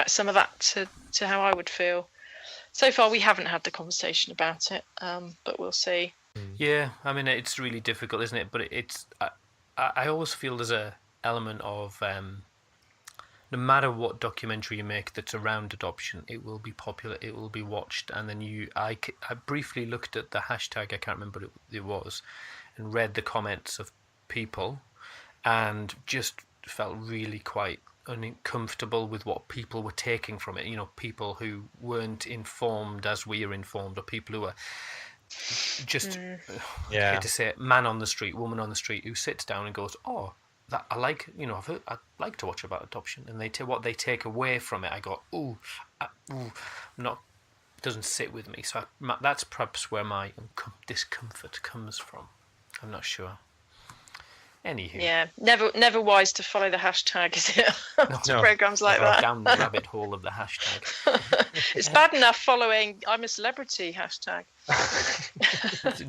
some of that to how I would feel. So far, we haven't had the conversation about it, but we'll see. Yeah, I mean, it's really difficult, isn't it? But I always feel there's a element of no matter what documentary you make that's around adoption, it will be popular, it will be watched, and then I briefly looked at the hashtag, I can't remember what it was, and read the comments of people, and just felt really quite uncomfortable with what people were taking from it. People who weren't informed as we are informed, or people who are just Yeah. I hate to say it, man on the street, woman on the street who sits down and goes, "Oh, that I like, I'd like to watch about adoption," and what they take away from it, I go, not doesn't sit with me. So that's perhaps where my discomfort comes from. I'm not sure. Anywho. Yeah, never wise to follow the hashtag, is it? No. Programs like that. Down the rabbit hole of the hashtag. It's bad enough following I'm a celebrity hashtag.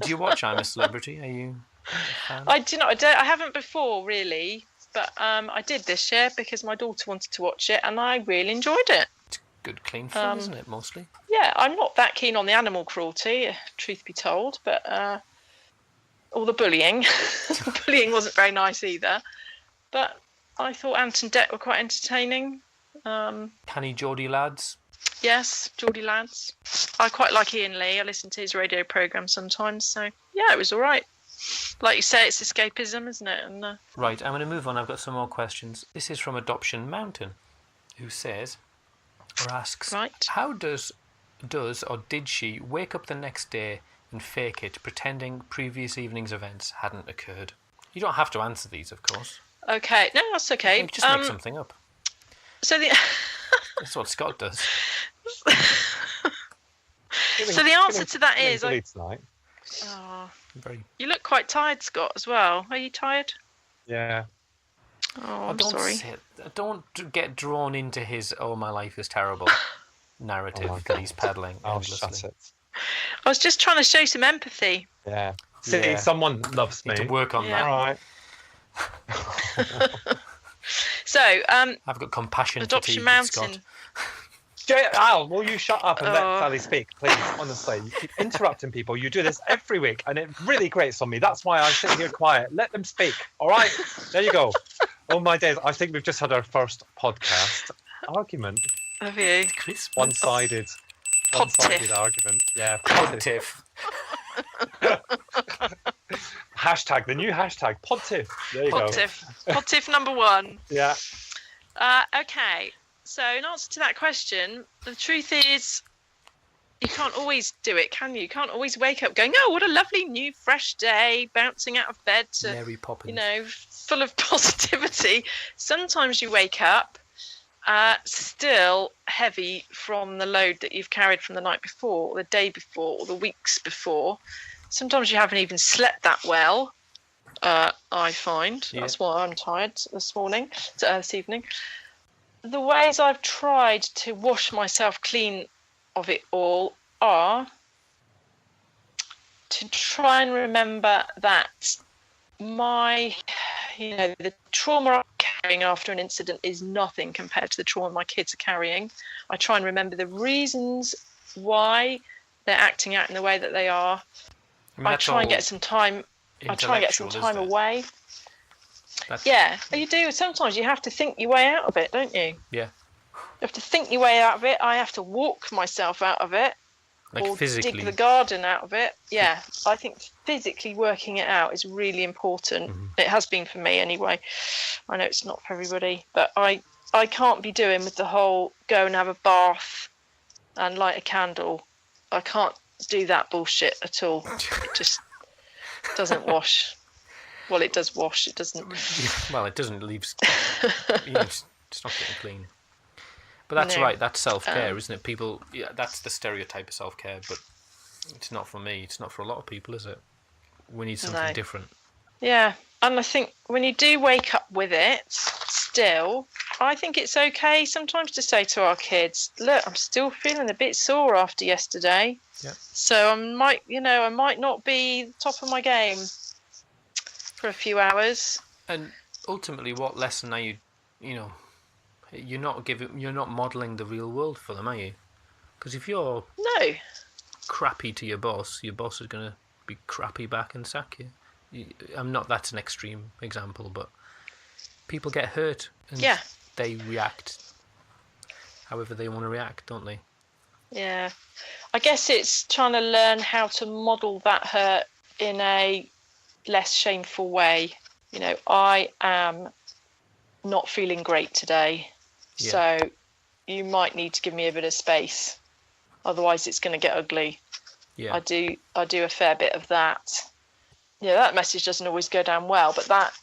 Do you watch I'm a Celebrity? Are you a fan? I haven't before really, but I did this year because my daughter wanted to watch it and I really enjoyed it. It's good, clean fun, isn't it, mostly? Yeah, I'm not that keen on the animal cruelty, truth be told, but all the bullying. Bullying wasn't very nice either. But I thought Ant and Dec were quite entertaining. Canny Geordie lads. Yes, Geordie lads. I quite like Ian Lee. I listen to his radio programme sometimes. So, yeah, it was all right. Like you say, it's escapism, isn't it? And Right, I'm going to move on. I've got some more questions. This is from Adoption Mountain, who says, or asks, right. How does or did she wake up the next day and fake it, pretending previous evening's events hadn't occurred? You don't have to answer these, of course. Okay, no, that's okay. Just make something up. So That's what Scott does. So the answer to that is, you look quite tired, Scott, as well. Are you tired? Yeah. Oh, I'm sorry. Don't get drawn into his "oh, my life is terrible" narrative that he's peddling endlessly. Shut it. I was just trying to show some empathy. Yeah. See, someone loves me. Need to work on that. All right. So, I've got compassion Adoption fatigue, Mountain. Scott. Al, will you shut up and let Sally speak, please? Honestly, you keep interrupting people. You do this every week, and it really grates on me. That's why I sit here quiet. Let them speak. All right? There you go. Oh, my days. I think we've just had our first podcast argument. Have you? One-sided argument. Yeah. Podtiff. Hashtag, the new hashtag, Podtiff. There you Podtiff. Podtiff number 1. Yeah. Okay. So in answer to that question, the truth is you can't always do it, can you? You can't always wake up going, oh, what a lovely new fresh day, bouncing out of bed to, Mary Poppins. Full of positivity. Sometimes you wake up still heavy from the load that you've carried from the night before, or the day before, or the weeks before. Sometimes you haven't even slept that well, I find. Yeah. That's why I'm tired this evening. The ways I've tried to wash myself clean of it all are to try and remember that the trauma I'm carrying after an incident is nothing compared to the trauma my kids are carrying. I try and remember the reasons why they're acting out in the way that they are. I try and get some time. Away. Yeah, you do. Sometimes you have to think your way out of it, don't you? Yeah. You have to think your way out of it. I have to walk myself out of it, or physically dig the garden out of it. Yeah, I think physically working it out is really important. Mm-hmm. It has been for me anyway. I know it's not for everybody, but I can't be doing with the whole go and have a bath and light a candle. I can't do that bullshit at all. It just doesn't wash. Well, it does wash. It doesn't. Well, it doesn't leave. It's not getting clean. But that's right. That's self-care, isn't it? People. Yeah, that's the stereotype of self-care. But it's not for me. It's not for a lot of people, is it? We need something different. Yeah, and I think when you do wake up with it, still, I think it's okay sometimes to say to our kids, "Look, I'm still feeling a bit sore after yesterday. Yeah. So I might not be top of my game for a few hours." And ultimately, what lesson are you? You're not modelling the real world for them, are you? Because if you're crappy to your boss is going to be crappy back and sack you. That's an extreme example, but people get hurt and they react however they want to react, don't they? Yeah. I guess it's trying to learn how to model that hurt in a less shameful way. I am not feeling great today, so you might need to give me a bit of space, otherwise it's going to get ugly. Yeah. I do a fair bit of that. Yeah, that message doesn't always go down well, but that's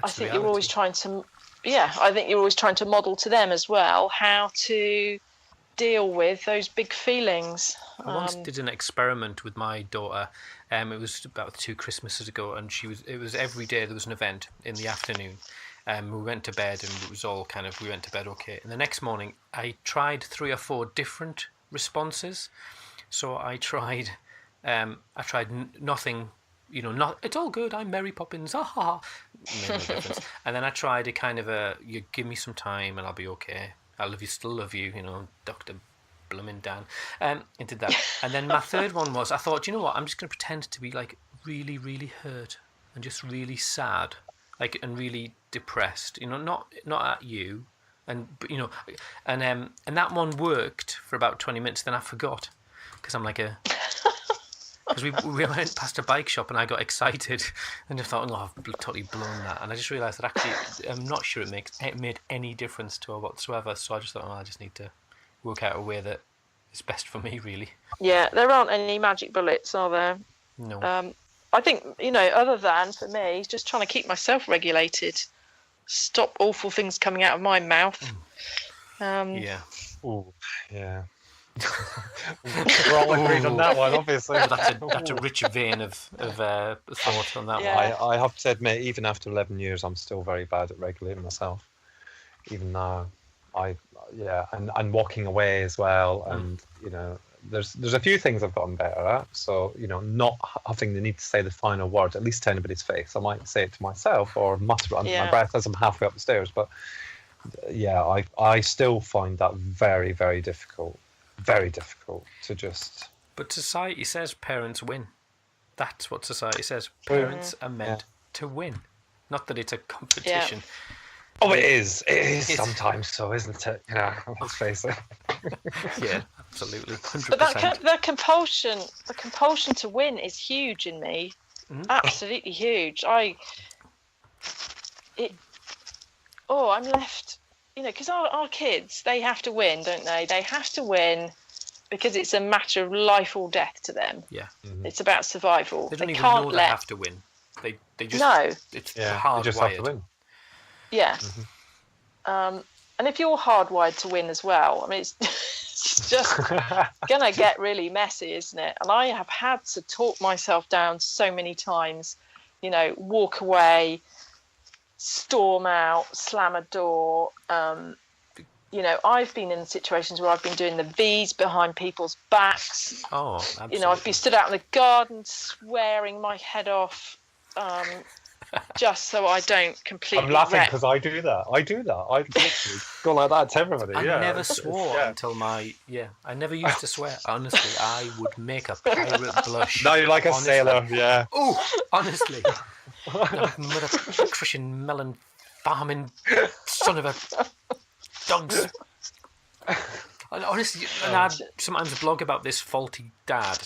I think reality. you're always trying to. Yeah, I think you're always trying to model to them as well how to deal with those big feelings. I once did an experiment with my daughter. It was about 2 Christmases ago, and it was every day there was an event in the afternoon. We went to bed, and it was all kind of, we went to bed okay. And the next morning, I tried 3 or 4 different responses. So I tried nothing. Not it's all good. I'm Mary Poppins. Ha ha ha. Made no difference. And then I tried a kind of you give me some time and I'll be okay. I love you, still love you. Dr. Bloomin' Dan. And did that. And then my third one was, I thought, you know what? I'm just going to pretend to be like really, really hurt and just really sad, like, and really depressed. Not at you, and that one worked for about 20 minutes. Then I forgot because I'm like a. Because we went past a bike shop and I got excited and just thought, I've totally blown that. And I just realised that actually I'm not sure it made any difference to her whatsoever. So I just thought, I just need to work out a way that is best for me, really. Yeah, there aren't any magic bullets, are there? No. I think, other than, for me, just trying to keep myself regulated. Stop awful things coming out of my mouth. Yeah. Ooh, yeah. We're all agreed on that one, obviously. That's a rich vein of thought on that one. I have to admit, even after 11 years, I'm still very bad at regulating myself. Even now, and walking away as well. And there's a few things I've gotten better at. So not having the need to say the final word, at least to anybody's face. I might say it to myself or mutter it under my breath as I'm halfway up the stairs. But yeah, I still find that very, very difficult. Very difficult to just. But society says parents win. That's what society says. Parents are meant to win. Not that it's a competition. Yeah. Oh, it is. It is sometimes so, isn't it? Let's face it. Yeah, absolutely. 100%. But the compulsion to win is huge in me. Absolutely huge. I'm left. Because our kids, they have to win, don't they? They have to win because it's a matter of life or death to them. Yeah. Mm-hmm. It's about survival. They can't know they have to win. They just... No. It's hardwired. They just have to win. Yeah. Mm-hmm. And if you're hardwired to win as well, I mean, it's just going to get really messy, isn't it? And I have had to talk myself down so many times, walk away, storm out, slam a door. I've been in situations where I've been doing the V's behind people's backs. Oh, absolutely. I've been stood out in the garden swearing my head off, just so I don't completely. I'm laughing because I do that. I literally go like that to everybody. I never swore until I never used to swear. Honestly, I would make a pirate blush. No, you're like a sailor. Yeah. Oh, honestly. Mother Christian melon farming son of a dogs. And honestly, I sometimes blog about this faulty dad,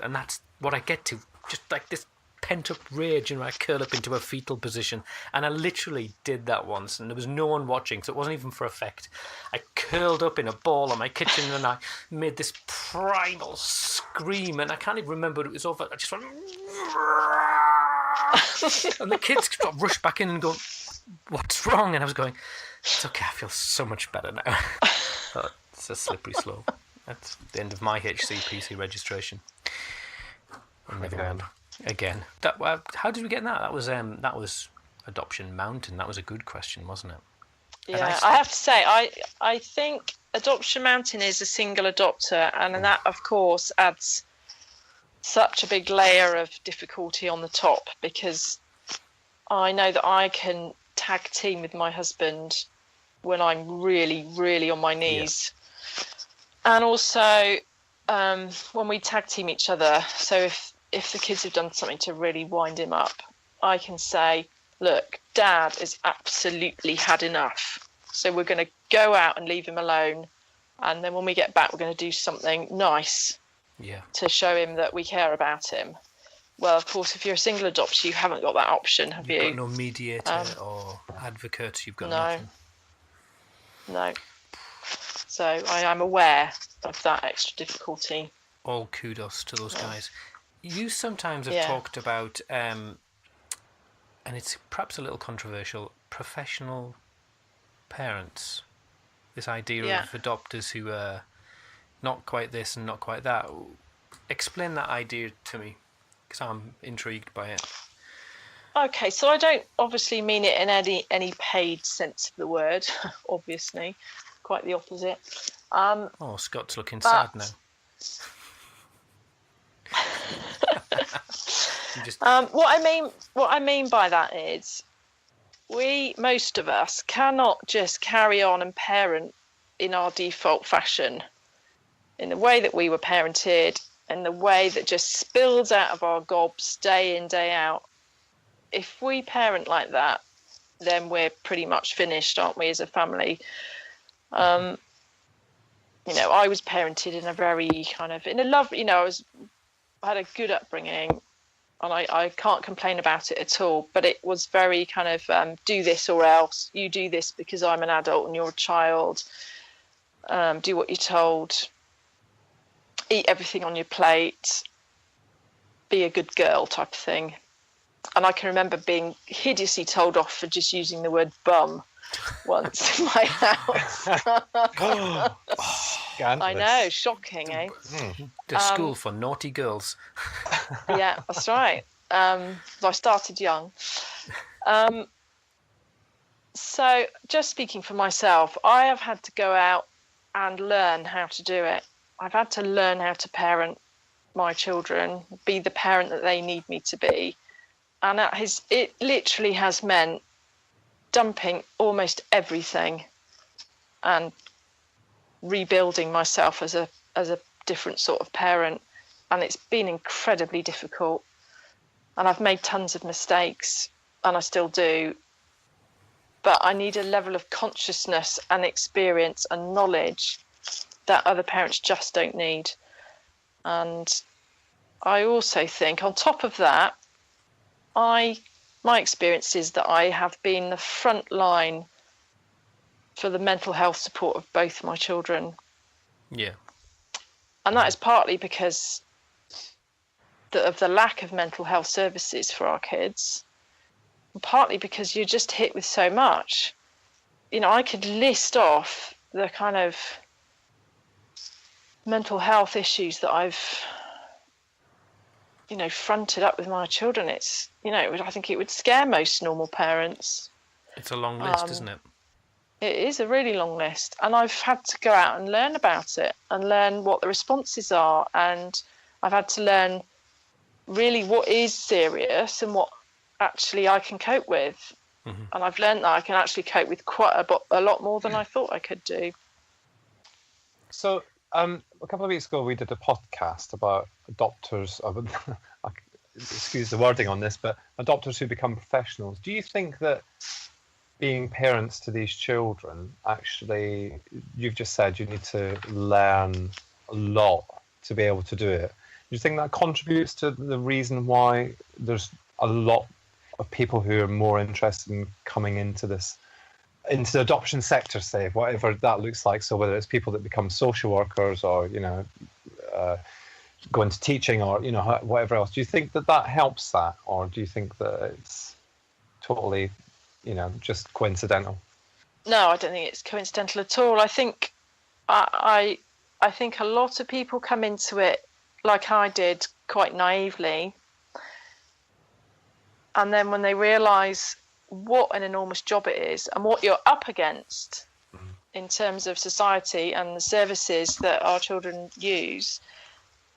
and that's what I get to. Just like this pent up rage, I curl up into a fetal position. And I literally did that once, and there was no one watching, so it wasn't even for effect. I curled up in a ball in my kitchen, and I made this primal scream, and I can't even remember what it was over. I just went. And the kids rushed back in and go, "What's wrong?" And I was going, "It's okay, I feel so much better now." But it's a slippery slope. That's the end of my HCPC registration. Never mind. Again. How did we get in that? That was Adoption Mountain. That was a good question, wasn't it? Yeah, I have to say, I think Adoption Mountain is a single adopter, and that, of course, adds such a big layer of difficulty on the top, because I know that I can tag team with my husband when I'm really, really on my knees. Yeah. And also when we tag team each other, so if the kids have done something to really wind him up, I can say, look, Dad has absolutely had enough. So we're going to go out and leave him alone. And then when we get back, we're going to do something nice to show him that we care about him. Well, of course, if you're a single adopter, you haven't got that option, have you? You've got no mediator or advocate. You've got nothing. No. So I am aware of that extra difficulty. all kudos to those guys. You sometimes have Yeah. talked about, and it's perhaps a little controversial, professional parents. This idea of adopters who are not quite this and not quite that. Explain that idea to me, because I'm intrigued by it. Okay, so I don't obviously mean it in any paid sense of the word, obviously. Quite the opposite. Scott's looking sad now. What I mean by that is, most of us cannot just carry on and parent in our default fashion, in the way that we were parented, in the way that just spills out of our gobs day in, day out. If we parent like that, then we're pretty much finished, aren't we, as a family? I was parented in a very I had a good upbringing, and I can't complain about it at all, but it was very kind of do this or else. You do this because I'm an adult and you're a child. Do what you're told. Eat everything on your plate. Be a good girl type of thing. And I can remember being hideously told off for just using the word bum once in my house. I know, shocking, eh? The school for naughty girls. Yeah, that's right. I started young. So just speaking for myself, I have had to go out and learn how to do it. I've had to learn how to parent my children, be the parent that they need me to be. And it literally has meant dumping almost everything and rebuilding myself as a different sort of parent. And it's been incredibly difficult. And I've made tons of mistakes, and I still do. But I need a level of consciousness and experience and knowledge that other parents just don't need. And I also think, on top of that, my experience is that I have been the front line for the mental health support of both my children. Yeah. And that is partly because of the lack of mental health services for our kids, and partly because you're just hit with so much. I could list off the kind of mental health issues that I've fronted up with my children. It's, I think it would scare most normal parents. It's a long list, isn't it? It is a really long list. And I've had to go out and learn about it and learn what the responses are. And I've had to learn really what is serious and what actually I can cope with. Mm-hmm. And I've learned that I can actually cope with quite a lot more than I thought I could do. So, a couple of weeks ago, we did a podcast about adopters. Excuse the wording on this, but adopters who become professionals. Do you think that being parents to these children, actually, you've just said you need to learn a lot to be able to do it? Do you think that contributes to the reason why there's a lot of people who are more interested in coming into the adoption sector, say, whatever that looks like? So whether it's people that become social workers or, go into teaching or, whatever else. Do you think that helps that? Or do you think that it's totally, just coincidental? No, I don't think it's coincidental at all. I think I think a lot of people come into it like I did, quite naively. And then when they realise what an enormous job it is and what you're up against in terms of society and the services that our children use,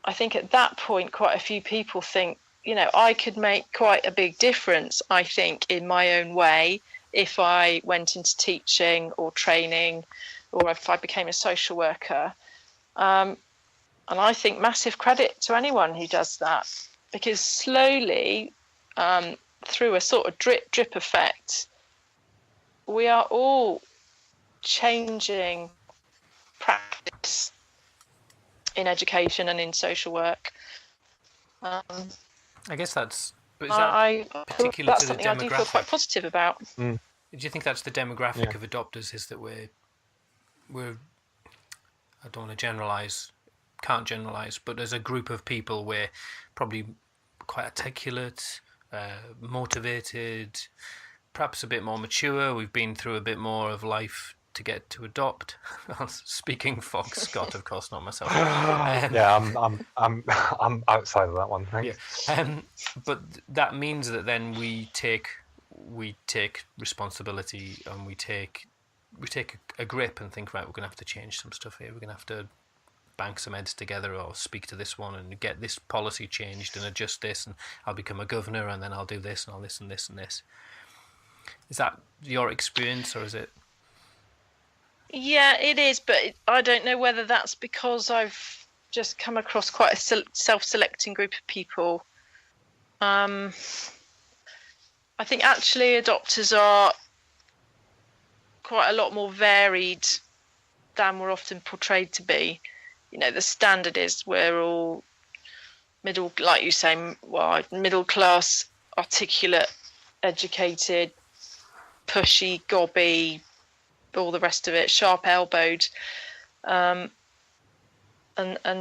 I think at that point quite a few people think, I could make quite a big difference, I think, in my own way if I went into teaching or training or if I became a social worker. And I think massive credit to anyone who does that, because slowly, through a sort of drip effect, we are all changing practice in education and in social work. I guess that's particular that's to the something I do feel quite demographic. positive about. Do you think that's the demographic of adopters, is that we're I don't want to generalise, can't generalize, but as a group of people, we're probably quite articulate, motivated, perhaps a bit more mature. We've been through a bit more of life to get to adopt. Speaking for Scott, of course, not myself. I'm outside of that one. Thanks. Yeah. But that means that then we take responsibility, and we take a grip and think, right, we're going to have to change some stuff here. We're going to have to bank some heads together, or speak to this one and get this policy changed and adjust this, and I'll become a governor, and then I'll do this and all this and this and this. Is that your experience, or is it? Yeah, it is, but I don't know whether that's because I've just come across quite a self-selecting group of people. I think actually adopters are quite a lot more varied than we're often portrayed to be. You know, the standard is we're all middle, like you say, middle class, articulate, educated, pushy, gobby, all the rest of it, sharp-elbowed, and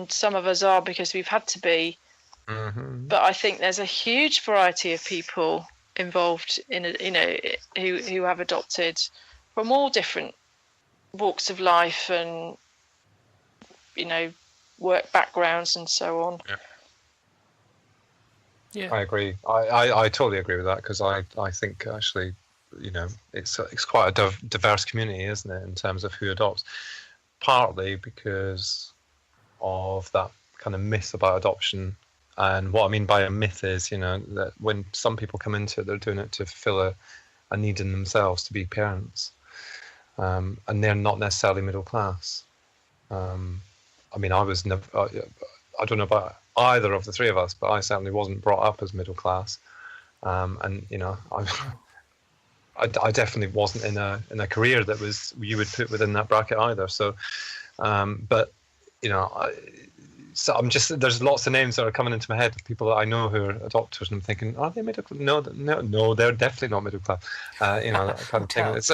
some of us are because we've had to be. Mm-hmm. But I think there's a huge variety of people involved in it, you know, who have adopted from all different walks of life and, you know, work backgrounds and so on. Yeah, I agree. I totally agree with that, because I think actually, you know, it's quite a diverse community, isn't it, in terms of who adopts, partly because of that kind of myth about adoption. And what I mean by a myth is, you know, that when some people come into it, they're doing it to fulfill a need in themselves to be parents, and they're not necessarily middle class. I mean, I was never, I don't know about either of the three of us, but I certainly wasn't brought up as middle class, and you know, I definitely wasn't in a career that was you would put within that bracket either. So, but you know, so I'm just, there's lots of names that are coming into my head of people that I know who are adopters, and I'm thinking, are they middle class? No, they're definitely not middle class. You know, that kind of thing. It's,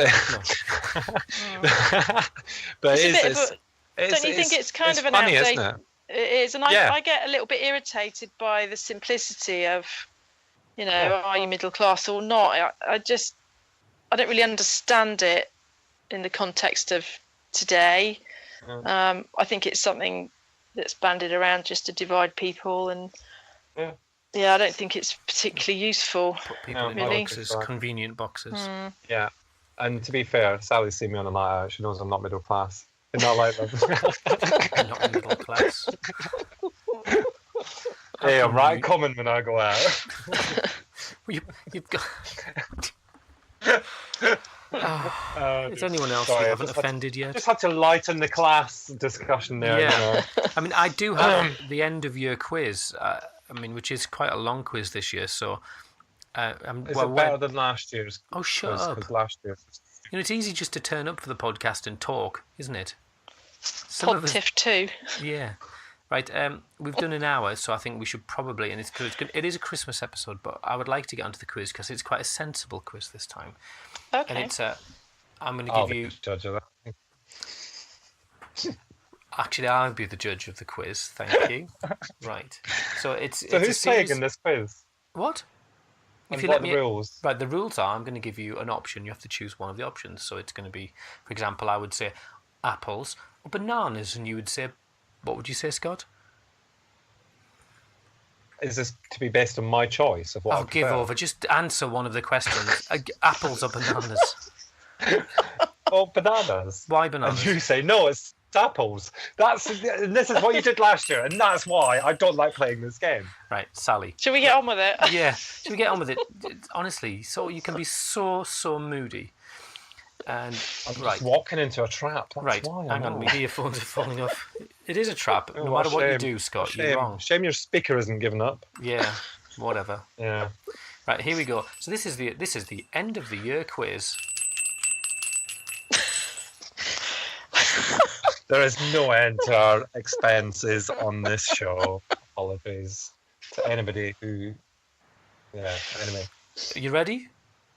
but don't you think it's kind of an funny, outdated? isn't it? It is, and I get a little bit irritated by the simplicity of, you know, are you middle class or not? I don't really understand it in the context of today. I think it's something that's banded around just to divide people, and I don't think it's particularly useful. Put people in boxes, convenient boxes. Yeah, and to be fair, Sally's seen me on a night out. She knows I'm not middle class. Not like them. Not middle class. Hey, I'm right common when I go out. You've got. Is anyone else you haven't offended yet? Just had to lighten the class discussion there. Yeah. You know. I mean, I do have the end of year quiz. I mean, which is quite a long quiz this year. So, is it better than last year's? Oh, shut up! Because last year, you know, it's easy just to turn up for the podcast and talk, isn't it? Podtiff too. Yeah. Right, we've done an hour, so I think we should probably, and it is a Christmas episode, but I would like to get onto the quiz because it's quite a sensible quiz this time. Okay. And it's I'm going to give you. Judge of that. Actually, I'll be the judge of the quiz. Thank you. Right. So who's playing in this quiz? What? If you let me, rules? Right, the rules are I'm going to give you an option. You have to choose one of the options. So it's going to be, for example, I would say apples or bananas, and you would say, what would you say, Scott? Is this to be based on my choice of what? I'll give over. Just answer one of the questions. Apples or bananas? Oh, bananas. Why bananas? And you say no, it's apples. This is what you did last year, and that's why I don't like playing this game. Right, Sally. Shall we get on with it? Yeah, shall we get on with it? Honestly, so you can be so moody. And I'm just walking into a trap. That's why. Hang on, my earphones are falling off. It is a trap. No matter what you do, Scott, you're wrong. Shame your speaker isn't giving up. Yeah, whatever. Yeah. Right, here we go. So this is the end of the year quiz. There is no end to our expenses on this show. Apologies to anybody who. Yeah. Anyway. Are you ready?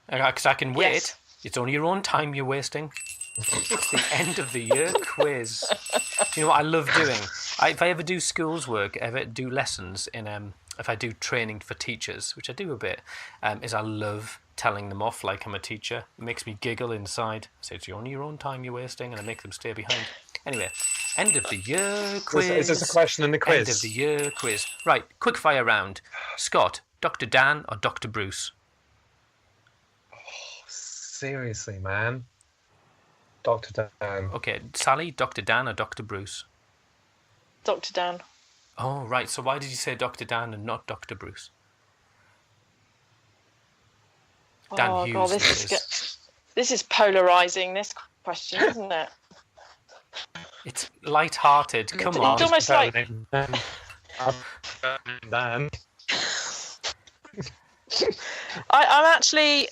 Because I can wait. Yes. It's only your own time you're wasting. It's the end of the year quiz. Do you know what I love doing? If I ever do schools work, ever do lessons in if I do training for teachers, which I do a bit, is I love telling them off like I'm a teacher. It makes me giggle inside. I say it's only your own time you're wasting, and I make them stay behind. Anyway, end of the year quiz. Is this a question in the quiz? End of the year quiz. Right, quick fire round. Scott, Dr. Dan or Dr. Bruce? Seriously, man. Dr. Dan. Okay, Sally, Dr. Dan or Dr. Bruce? Dr. Dan. Oh, right. So why did you say Dr. Dan and not Dr. Bruce? Dan Hughes. God, this is polarising, this question, isn't it? It's light-hearted. Come on. It's almost like... Dan. I'm actually...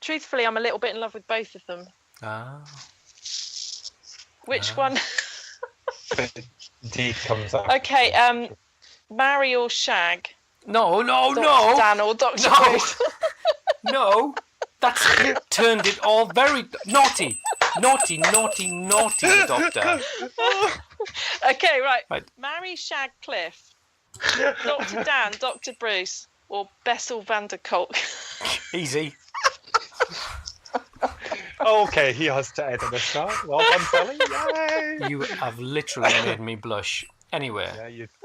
truthfully, I'm a little bit in love with both of them. Ah. Which one? D comes up. Okay, marry or shag? No. Dr. Dan or Dr. Bruce? No. That's turned it all very naughty. Naughty, Doctor. Okay, right. Marry, shag, Cliff. Dr. Dan, Dr. Bruce, or Bessel van der Kolk? Easy. Okay, he has to edit this now. Well done, Sally. Yay! You have literally made me blush. Anyway,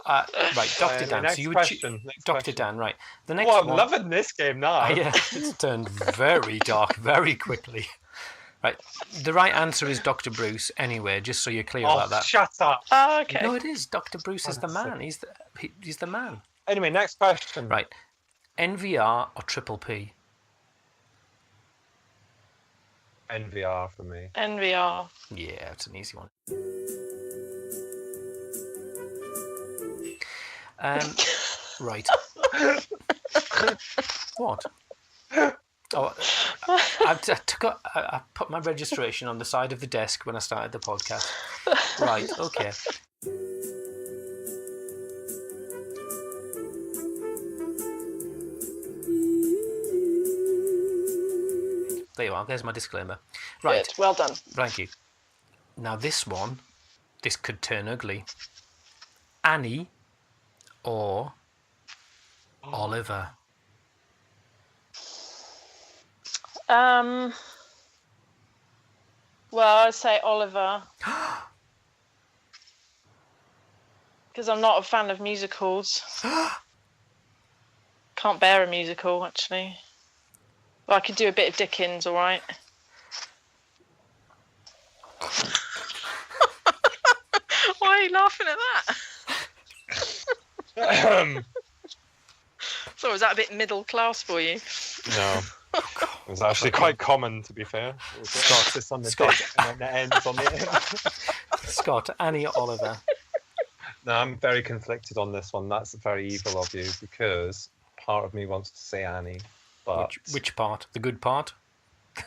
right, Dr. Dan. Next So you would question. Dr. Dan, right? The next I'm one. loving this game now. Yeah, it's turned very dark very quickly. Right, the right answer is Dr. Bruce. Anyway, just so you're clear about that. Shut up. Oh, okay. No, it is. Dr. Bruce is the man. He's the man. Anyway, next question. Right, NVR or Triple P? NVR for me. NVR. Yeah, it's an easy one. Right. What? Oh, I put my registration on the side of the desk when I started the podcast. Right, okay. There you are, there's my disclaimer. Right. Good. Well done. Thank you. Now this could turn ugly. Annie or Oliver? Well, I'd say Oliver. Because I'm not a fan of musicals. Can't bear a musical, actually. Well, I could do a bit of Dickens, all right. Why are you laughing at that? So was that a bit middle class for you? No. It was actually quite common, to be fair. It starts on the desk and then it ends on the end. Scott, Annie or Oliver? No, I'm very conflicted on this one. That's very evil of you because part of me wants to say Annie, but which part? The good part?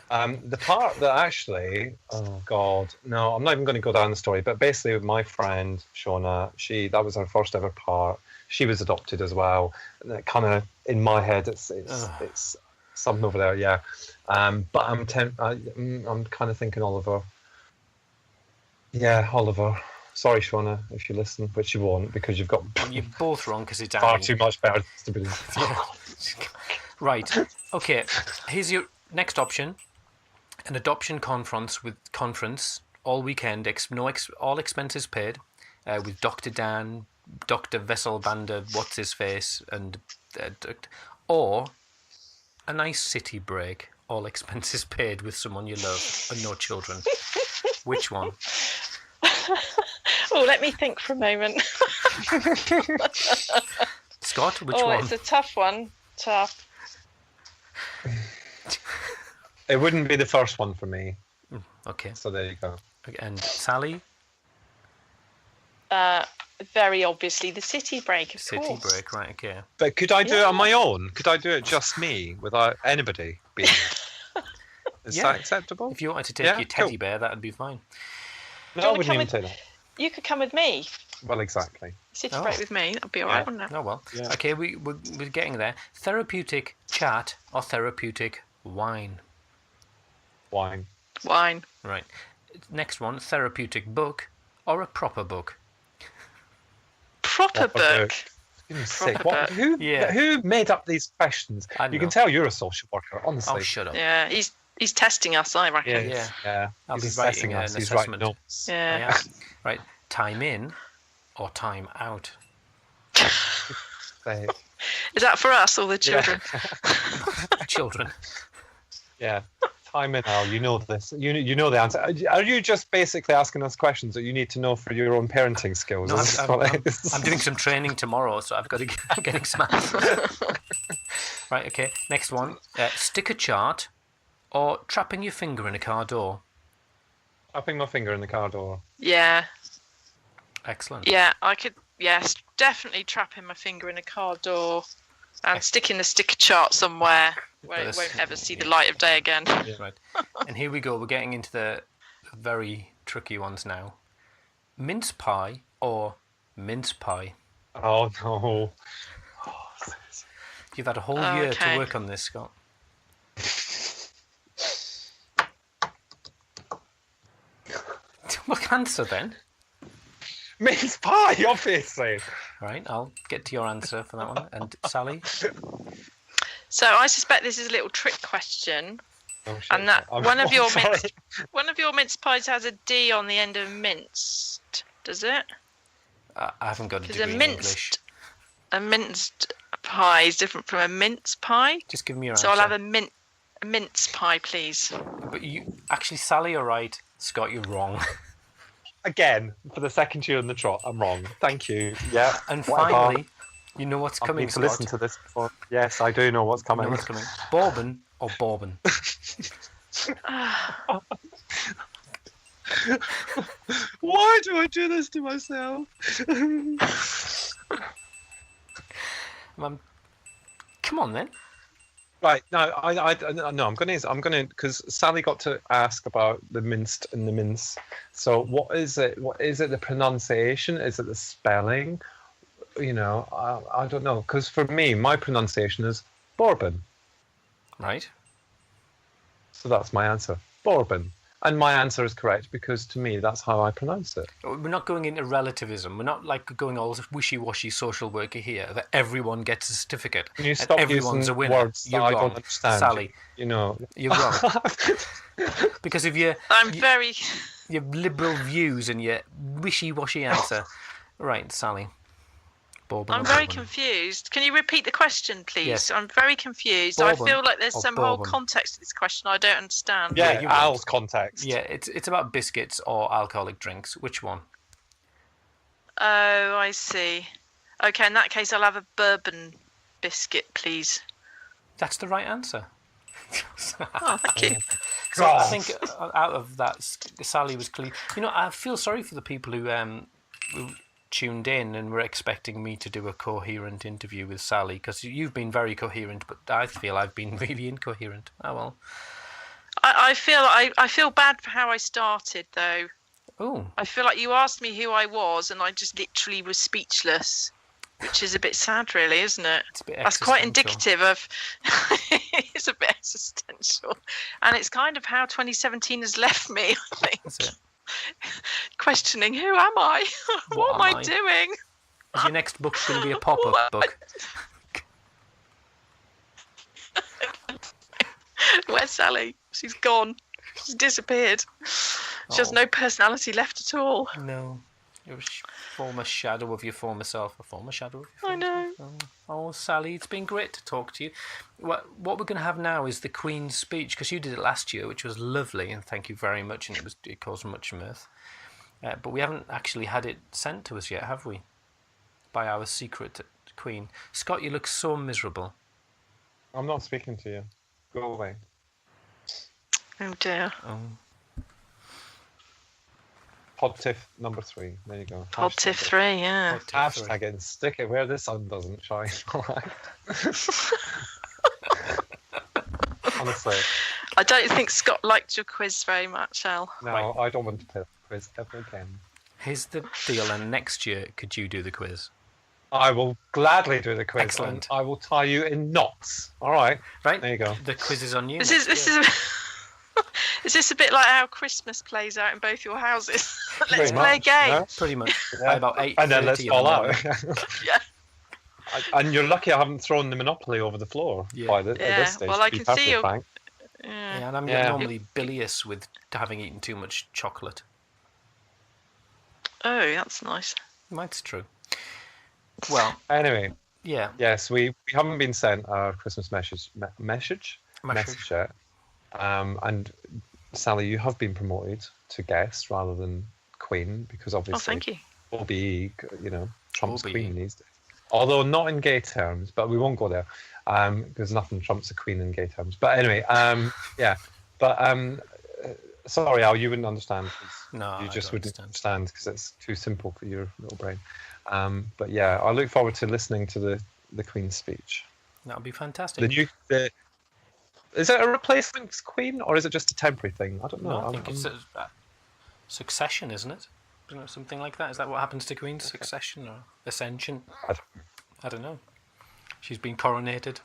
The part that actually, oh God, no, I'm not even going to go down the story. But basically, with my friend Shona, that was her first ever part. She was adopted as well, and it kind of in my head, it's something over there, yeah. But I'm kind of thinking Oliver. Yeah, Oliver. Sorry, Shona, if you listen, which you won't because you've got. You're both wrong because it's far Annie. too much better to be. Right. Okay. Here's your next option: an adoption conference all weekend, all expenses paid, with Dr. Dan, Dr. Vesselbander, what's his face, and or a nice city break, all expenses paid with someone you love and no children. Which one? Oh, let me think for a moment. Scott, which one? Oh, it's a tough one. Tough. It wouldn't be the first one for me. Okay. So there you go. And Sally? Very obviously the city break, of course. City break, right, okay. But could I do it on my own? Could I do it just me without anybody being Is that acceptable? If you wanted to take your teddy bear, that would be fine. No, I wouldn't even take that. You could come with me. Well, exactly. City break with me. That'd be all right, wouldn't it? Oh, well. Yeah. Okay, we're getting there. Therapeutic chat or therapeutic wine? Wine. Wine. Right. Next one, therapeutic book or a proper book? Proper book. Who made up these questions? You can tell you're a social worker, honestly. Oh, shut up. Yeah, he's testing us, I reckon. Yeah. I'll be He's writing assessing an us. He's assessment. writing notes. Yeah. Right. Time in or time out? Is that for us or the children? Children. Yeah. Time in, Al. You know this. You know the answer. Are you just basically asking us questions that you need to know for your own parenting skills? No, I'm doing some training tomorrow, so I've got to I'm getting some answers. Right, okay. Next one. Stick a chart or trapping your finger in a car door? Trapping my finger in the car door. Yeah. Excellent. Yeah, I could. Yes, definitely trapping my finger in a car door and sticking the sticker chart somewhere where it won't ever see the light of day again. Yeah. Right. And here we go. We're getting into the very tricky ones now. Mince pie or mince pie? Oh, no. You've had a whole year to work on this, Scott. What answer then? Mince pie, obviously. Right, I'll get to your answer for that one. And Sally? So I suspect this is a little trick question, and that one of your mince pies has a D on the end of minced. Does it? I haven't got a degree in English. A minced pie is different from a mince pie. Just give me your answer. So I'll have a mince pie, please. But you actually, Sally, you're right. Scott, you're wrong. Again, for the second year in the trot, I'm wrong. Thank you. Yeah. And finally, you know what's coming, Scott. Listen to this before. Yes, I do know what's coming. Bourbon or bourbon? Why do I do this to myself? Come on then. Right, no, I'm gonna because Sally got to ask about the minced and the mince. So what is it? What is it? The pronunciation? Is it the spelling? You know, I don't know. Because for me, my pronunciation is bourbon. Right. So that's my answer, bourbon. And my answer is correct because to me, that's how I pronounce it. We're not going into relativism. We're not like going all wishy-washy social worker here that everyone gets a certificate. Can you stop everyone's using a winner? words You're that wrong, I don't understand? Sally. You know, you're wrong. Because of your liberal views and your wishy-washy answer. Right, Sally. Bourbon. I'm very confused. Can you repeat the question, please? Yes. I'm very confused. Bourbon I feel like there's some whole bourbon? Context to this question I don't understand. Yeah, Al's context. Yeah, it's about biscuits or alcoholic drinks. Which one? Oh, I see. Okay, in that case, I'll have a bourbon biscuit, please. That's the right answer. Oh, thank you. So I think out of that, Sally was clear. You know, I feel sorry for the people who tuned in and were expecting me to do a coherent interview with Sally, because you've been very coherent, but I feel I've been really incoherent. Oh well. I feel bad for how I started, though. Oh. I feel like you asked me who I was, and I just literally was speechless, which is a bit sad, really, isn't it? It's a bit That's quite indicative of. It's a bit existential, and it's kind of how 2017 has left me. I think. That's it. Questioning who am I? What am I doing? Is your next book going to be a pop-up book? Where's Sally? She's gone. She's disappeared. She has no personality left at all. No. You're a former shadow of your former self. A former shadow of your former I know. self. Oh, Sally, it's been great to talk to you. What we're going to have now is the Queen's speech, because you did it last year, which was lovely, and thank you very much, and it caused much mirth. But we haven't actually had it sent to us yet, have we? By our secret Queen. Scott, you look so miserable. I'm not speaking to you. Go away. Oh dear. Oh. Podtiff number 3. There you go. Podtiff 3, yeah. Hashtag it and stick it where the sun doesn't shine. Honestly. I don't think Scott liked your quiz very much, Al. No, right. I don't want to play the quiz ever again. Here's the deal, and next year, could you do the quiz? I will gladly do the quiz. Excellent. I will tie you in knots. All right. Right. There you go. The quiz is on you. This is Is this a bit like how Christmas plays out in both your houses? Let's Pretty play a much, game. yeah. Pretty much. Yeah. By about 8:30 And then let's in the fall out. morning. Yeah. And you're lucky I haven't thrown the Monopoly over the floor at this stage. Well, I to be can see perfectly frank. Yeah, and I'm normally bilious with having eaten too much chocolate. Oh, that's nice. That's true. Well, anyway. Yeah. Yes, we haven't been sent our Christmas message yet. And Sally, you have been promoted to guest rather than queen because obviously thank you. OBE, trumps queen these days. Although not in gay terms, but we won't go there because nothing trumps a queen in gay terms. But anyway, yeah. But sorry, Al, you wouldn't understand. No, you just wouldn't understand because it's too simple for your little brain. But yeah, I look forward to listening to the Queen's speech. That would be fantastic. Is it a replacement Queen or is it just a temporary thing? I don't know. No, I think it's a succession, isn't it? Isn't it something like that? Is that what happens to Queens? Okay. Succession or ascension? I don't know. She's been coronated.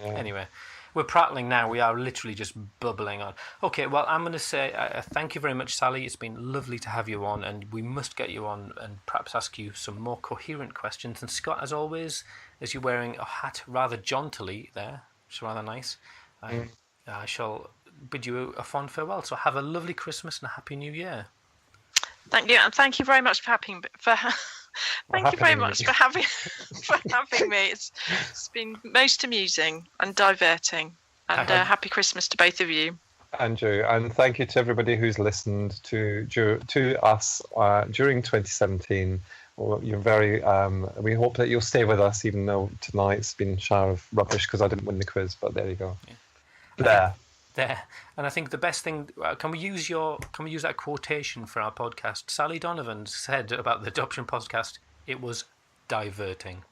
Yeah. Anyway, we're prattling now. We are literally just bubbling on. Okay, well, I'm going to say thank you very much, Sally. It's been lovely to have you on, and we must get you on and perhaps ask you some more coherent questions. And Scott, as always, as you're wearing a hat rather jauntily there, which is rather nice, I shall bid you a fond farewell. So have a lovely Christmas and a Happy New Year. Thank you, and thank you very much for having me. Thank you very much for having me. It's been most amusing and diverting. And happy Christmas to both of you. Andrew, and thank you to everybody who's listened to us during 2017. Well, you're very. We hope that you'll stay with us, even though tonight's been a shower of rubbish because I didn't win the quiz. But there you go. Yeah. There, and I think the best thing. Can we use that quotation for our podcast? Sally Donovan said about the adoption podcast, it was diverting.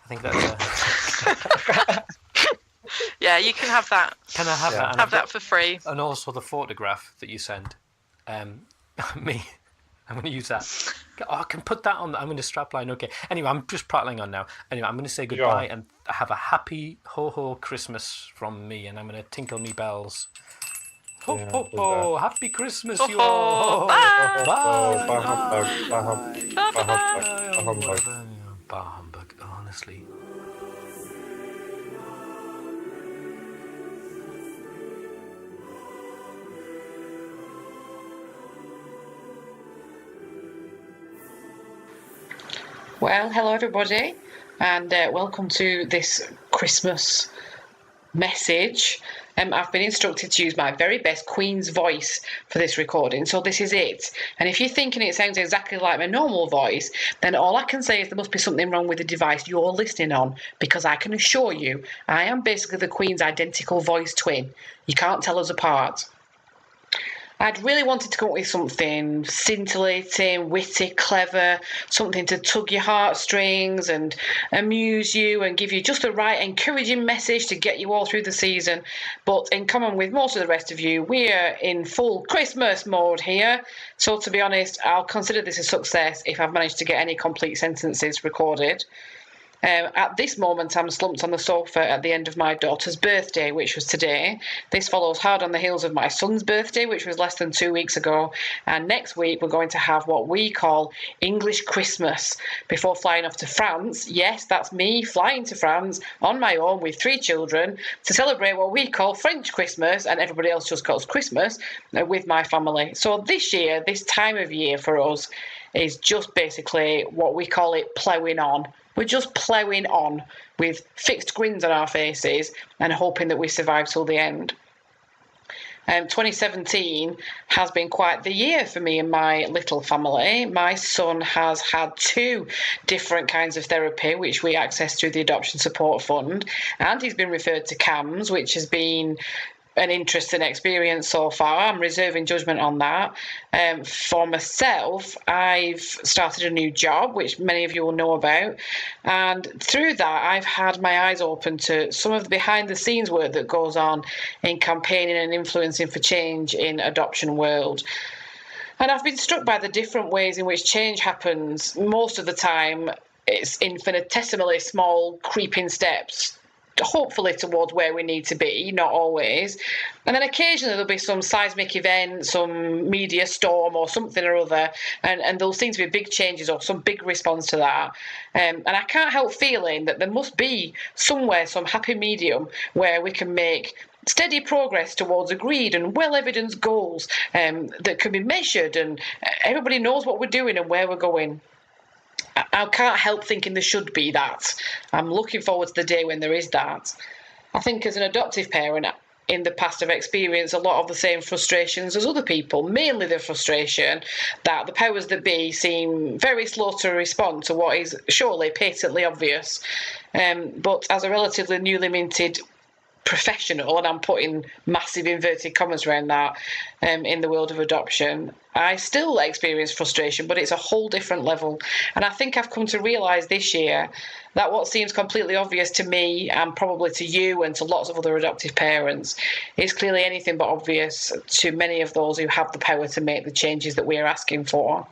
I think that's. Yeah, you can have that. Can I have that? Have that for free. And also the photograph that you sent. Me. I'm going to use that. Oh, I can put that on. I'm going to strapline. Okay. Anyway, I'm just prattling on now. Anyway, I'm going to say goodbye and have a happy ho-ho Christmas from me. And I'm going to tinkle me bells. Ho, ho, ho. Happy Christmas, you all. Bye. Bye. Bah humbug, honestly. Well, hello everybody, and welcome to this Christmas message. I've been instructed to use my very best Queen's voice for this recording, so this is it. And if you're thinking it sounds exactly like my normal voice, then all I can say is there must be something wrong with the device you're listening on, because I can assure you I am basically the Queen's identical voice twin. You can't tell us apart. I'd really wanted to come up with something scintillating, witty, clever, something to tug your heartstrings and amuse you and give you just the right encouraging message to get you all through the season. But in common with most of the rest of you, we're in full Christmas mode here. So to be honest, I'll consider this a success if I've managed to get any complete sentences recorded. At this moment, I'm slumped on the sofa at the end of my daughter's birthday, which was today. This follows hard on the heels of my son's birthday, which was less than 2 weeks ago. And next week, we're going to have what we call English Christmas before flying off to France. Yes, that's me flying to France on my own with 3 children to celebrate what we call French Christmas, and everybody else just calls Christmas, with my family. So this year, this time of year for us, is just basically what we call it ploughing on. We're just ploughing on with fixed grins on our faces and hoping that we survive till the end. 2017 has been quite the year for me and my little family. My son has had 2 different kinds of therapy, which we access through the Adoption Support Fund, and he's been referred to CAMS, which has been an interesting experience so far. I'm reserving judgment on that. For myself, I've started a new job, which many of you will know about, and through that I've had my eyes open to some of the behind the scenes work that goes on in campaigning and influencing for change in adoption world. And I've been struck by the different ways in which change happens. Most of the time it's infinitesimally small creeping steps hopefully towards where we need to be, not always. And then occasionally there'll be some seismic event, some media storm or something or other, and there'll seem to be big changes or some big response to that. And I can't help feeling that there must be somewhere some happy medium where we can make steady progress towards agreed and well-evidenced goals that can be measured, and everybody knows what we're doing and where we're going. I can't help thinking there should be that. I'm looking forward to the day when there is that. I think as an adoptive parent, in the past I've experienced a lot of the same frustrations as other people, mainly the frustration that the powers that be seem very slow to respond to what is surely patently obvious. But as a relatively newly minted professional, and I'm putting massive inverted commas around that, in the world of adoption, I still experience frustration, but it's a whole different level. And I think I've come to realise this year that what seems completely obvious to me, and probably to you and to lots of other adoptive parents, is clearly anything but obvious to many of those who have the power to make the changes that we are asking for.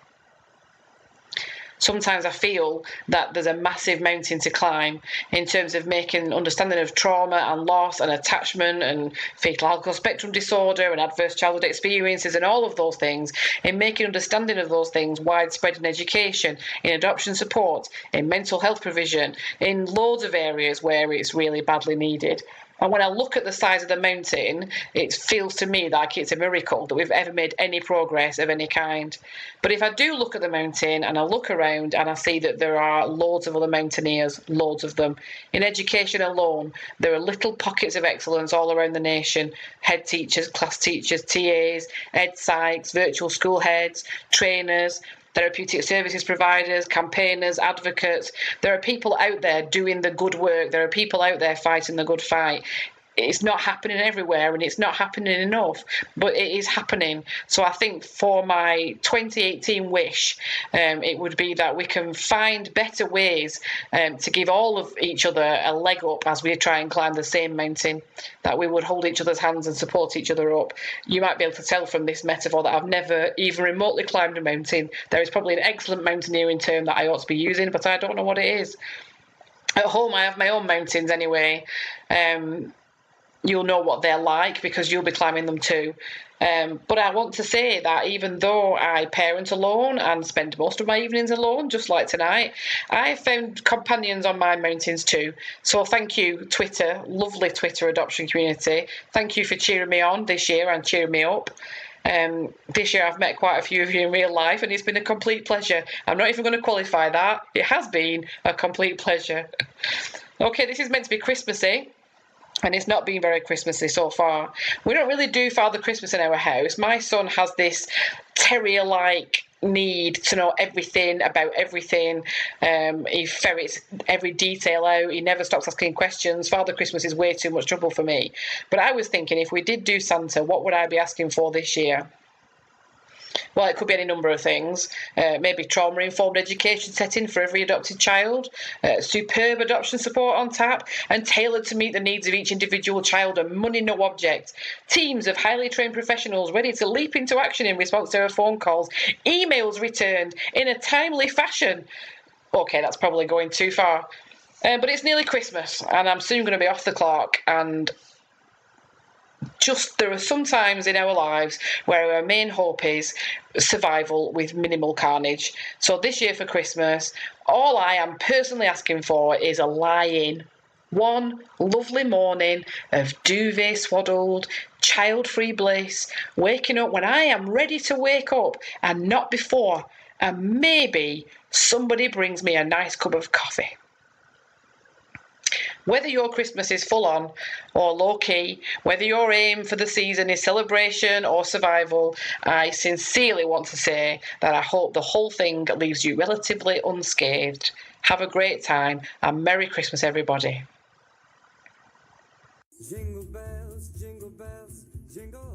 Sometimes I feel that there's a massive mountain to climb in terms of making understanding of trauma and loss and attachment and fetal alcohol spectrum disorder and adverse childhood experiences and all of those things, in making understanding of those things widespread in education, in adoption support, in mental health provision, in loads of areas where it's really badly needed. And when I look at the size of the mountain, it feels to me like it's a miracle that we've ever made any progress of any kind. But if I do look at the mountain and I look around and I see that there are loads of other mountaineers, loads of them. In education alone, there are little pockets of excellence all around the nation. Head teachers, class teachers, TAs, ed psychs, virtual school heads, trainers, therapeutic services providers, campaigners, advocates. There are people out there doing the good work. There are people out there fighting the good fight. It's not happening everywhere and it's not happening enough, but it is happening. So I think for my 2018 wish, it would be that we can find better ways to give all of each other a leg up as we try and climb the same mountain, that we would hold each other's hands and support each other up. You might be able to tell from this metaphor that I've never even remotely climbed a mountain. There is probably an excellent mountaineering term that I ought to be using, but I don't know what it is. At home, I have my own mountains anyway. You'll know what they're like because you'll be climbing them too. But I want to say that even though I parent alone and spend most of my evenings alone, just like tonight, I found companions on my mountains too. So thank you, Twitter, lovely Twitter adoption community. Thank you for cheering me on this year and cheering me up. This year I've met quite a few of you in real life and it's been a complete pleasure. I'm not even going to qualify that. It has been a complete pleasure. Okay, this is meant to be Christmassy. And it's not been very Christmassy so far. We don't really do Father Christmas in our house. My son has this terrier-like need to know everything about everything. He ferrets every detail out. He never stops asking questions. Father Christmas is way too much trouble for me. But I was thinking, if we did do Santa, what would I be asking for this year? Well, it could be any number of things. Maybe trauma-informed education setting for every adopted child, superb adoption support on tap, and tailored to meet the needs of each individual child, and money no object. Teams of highly trained professionals ready to leap into action in response to our phone calls. Emails returned in a timely fashion. Okay, that's probably going too far. But it's nearly Christmas, and I'm soon going to be off the clock, and there are some times in our lives where our main hope is survival with minimal carnage. So this year for Christmas, all I am personally asking for is a lie-in. One lovely morning of duvet swaddled, child-free bliss, waking up when I am ready to wake up and not before, and maybe somebody brings me a nice cup of coffee. Whether your Christmas is full-on or low-key, whether your aim for the season is celebration or survival, I sincerely want to say that I hope the whole thing leaves you relatively unscathed. Have a great time and Merry Christmas, everybody. Jingle bells, jingle bells, jingle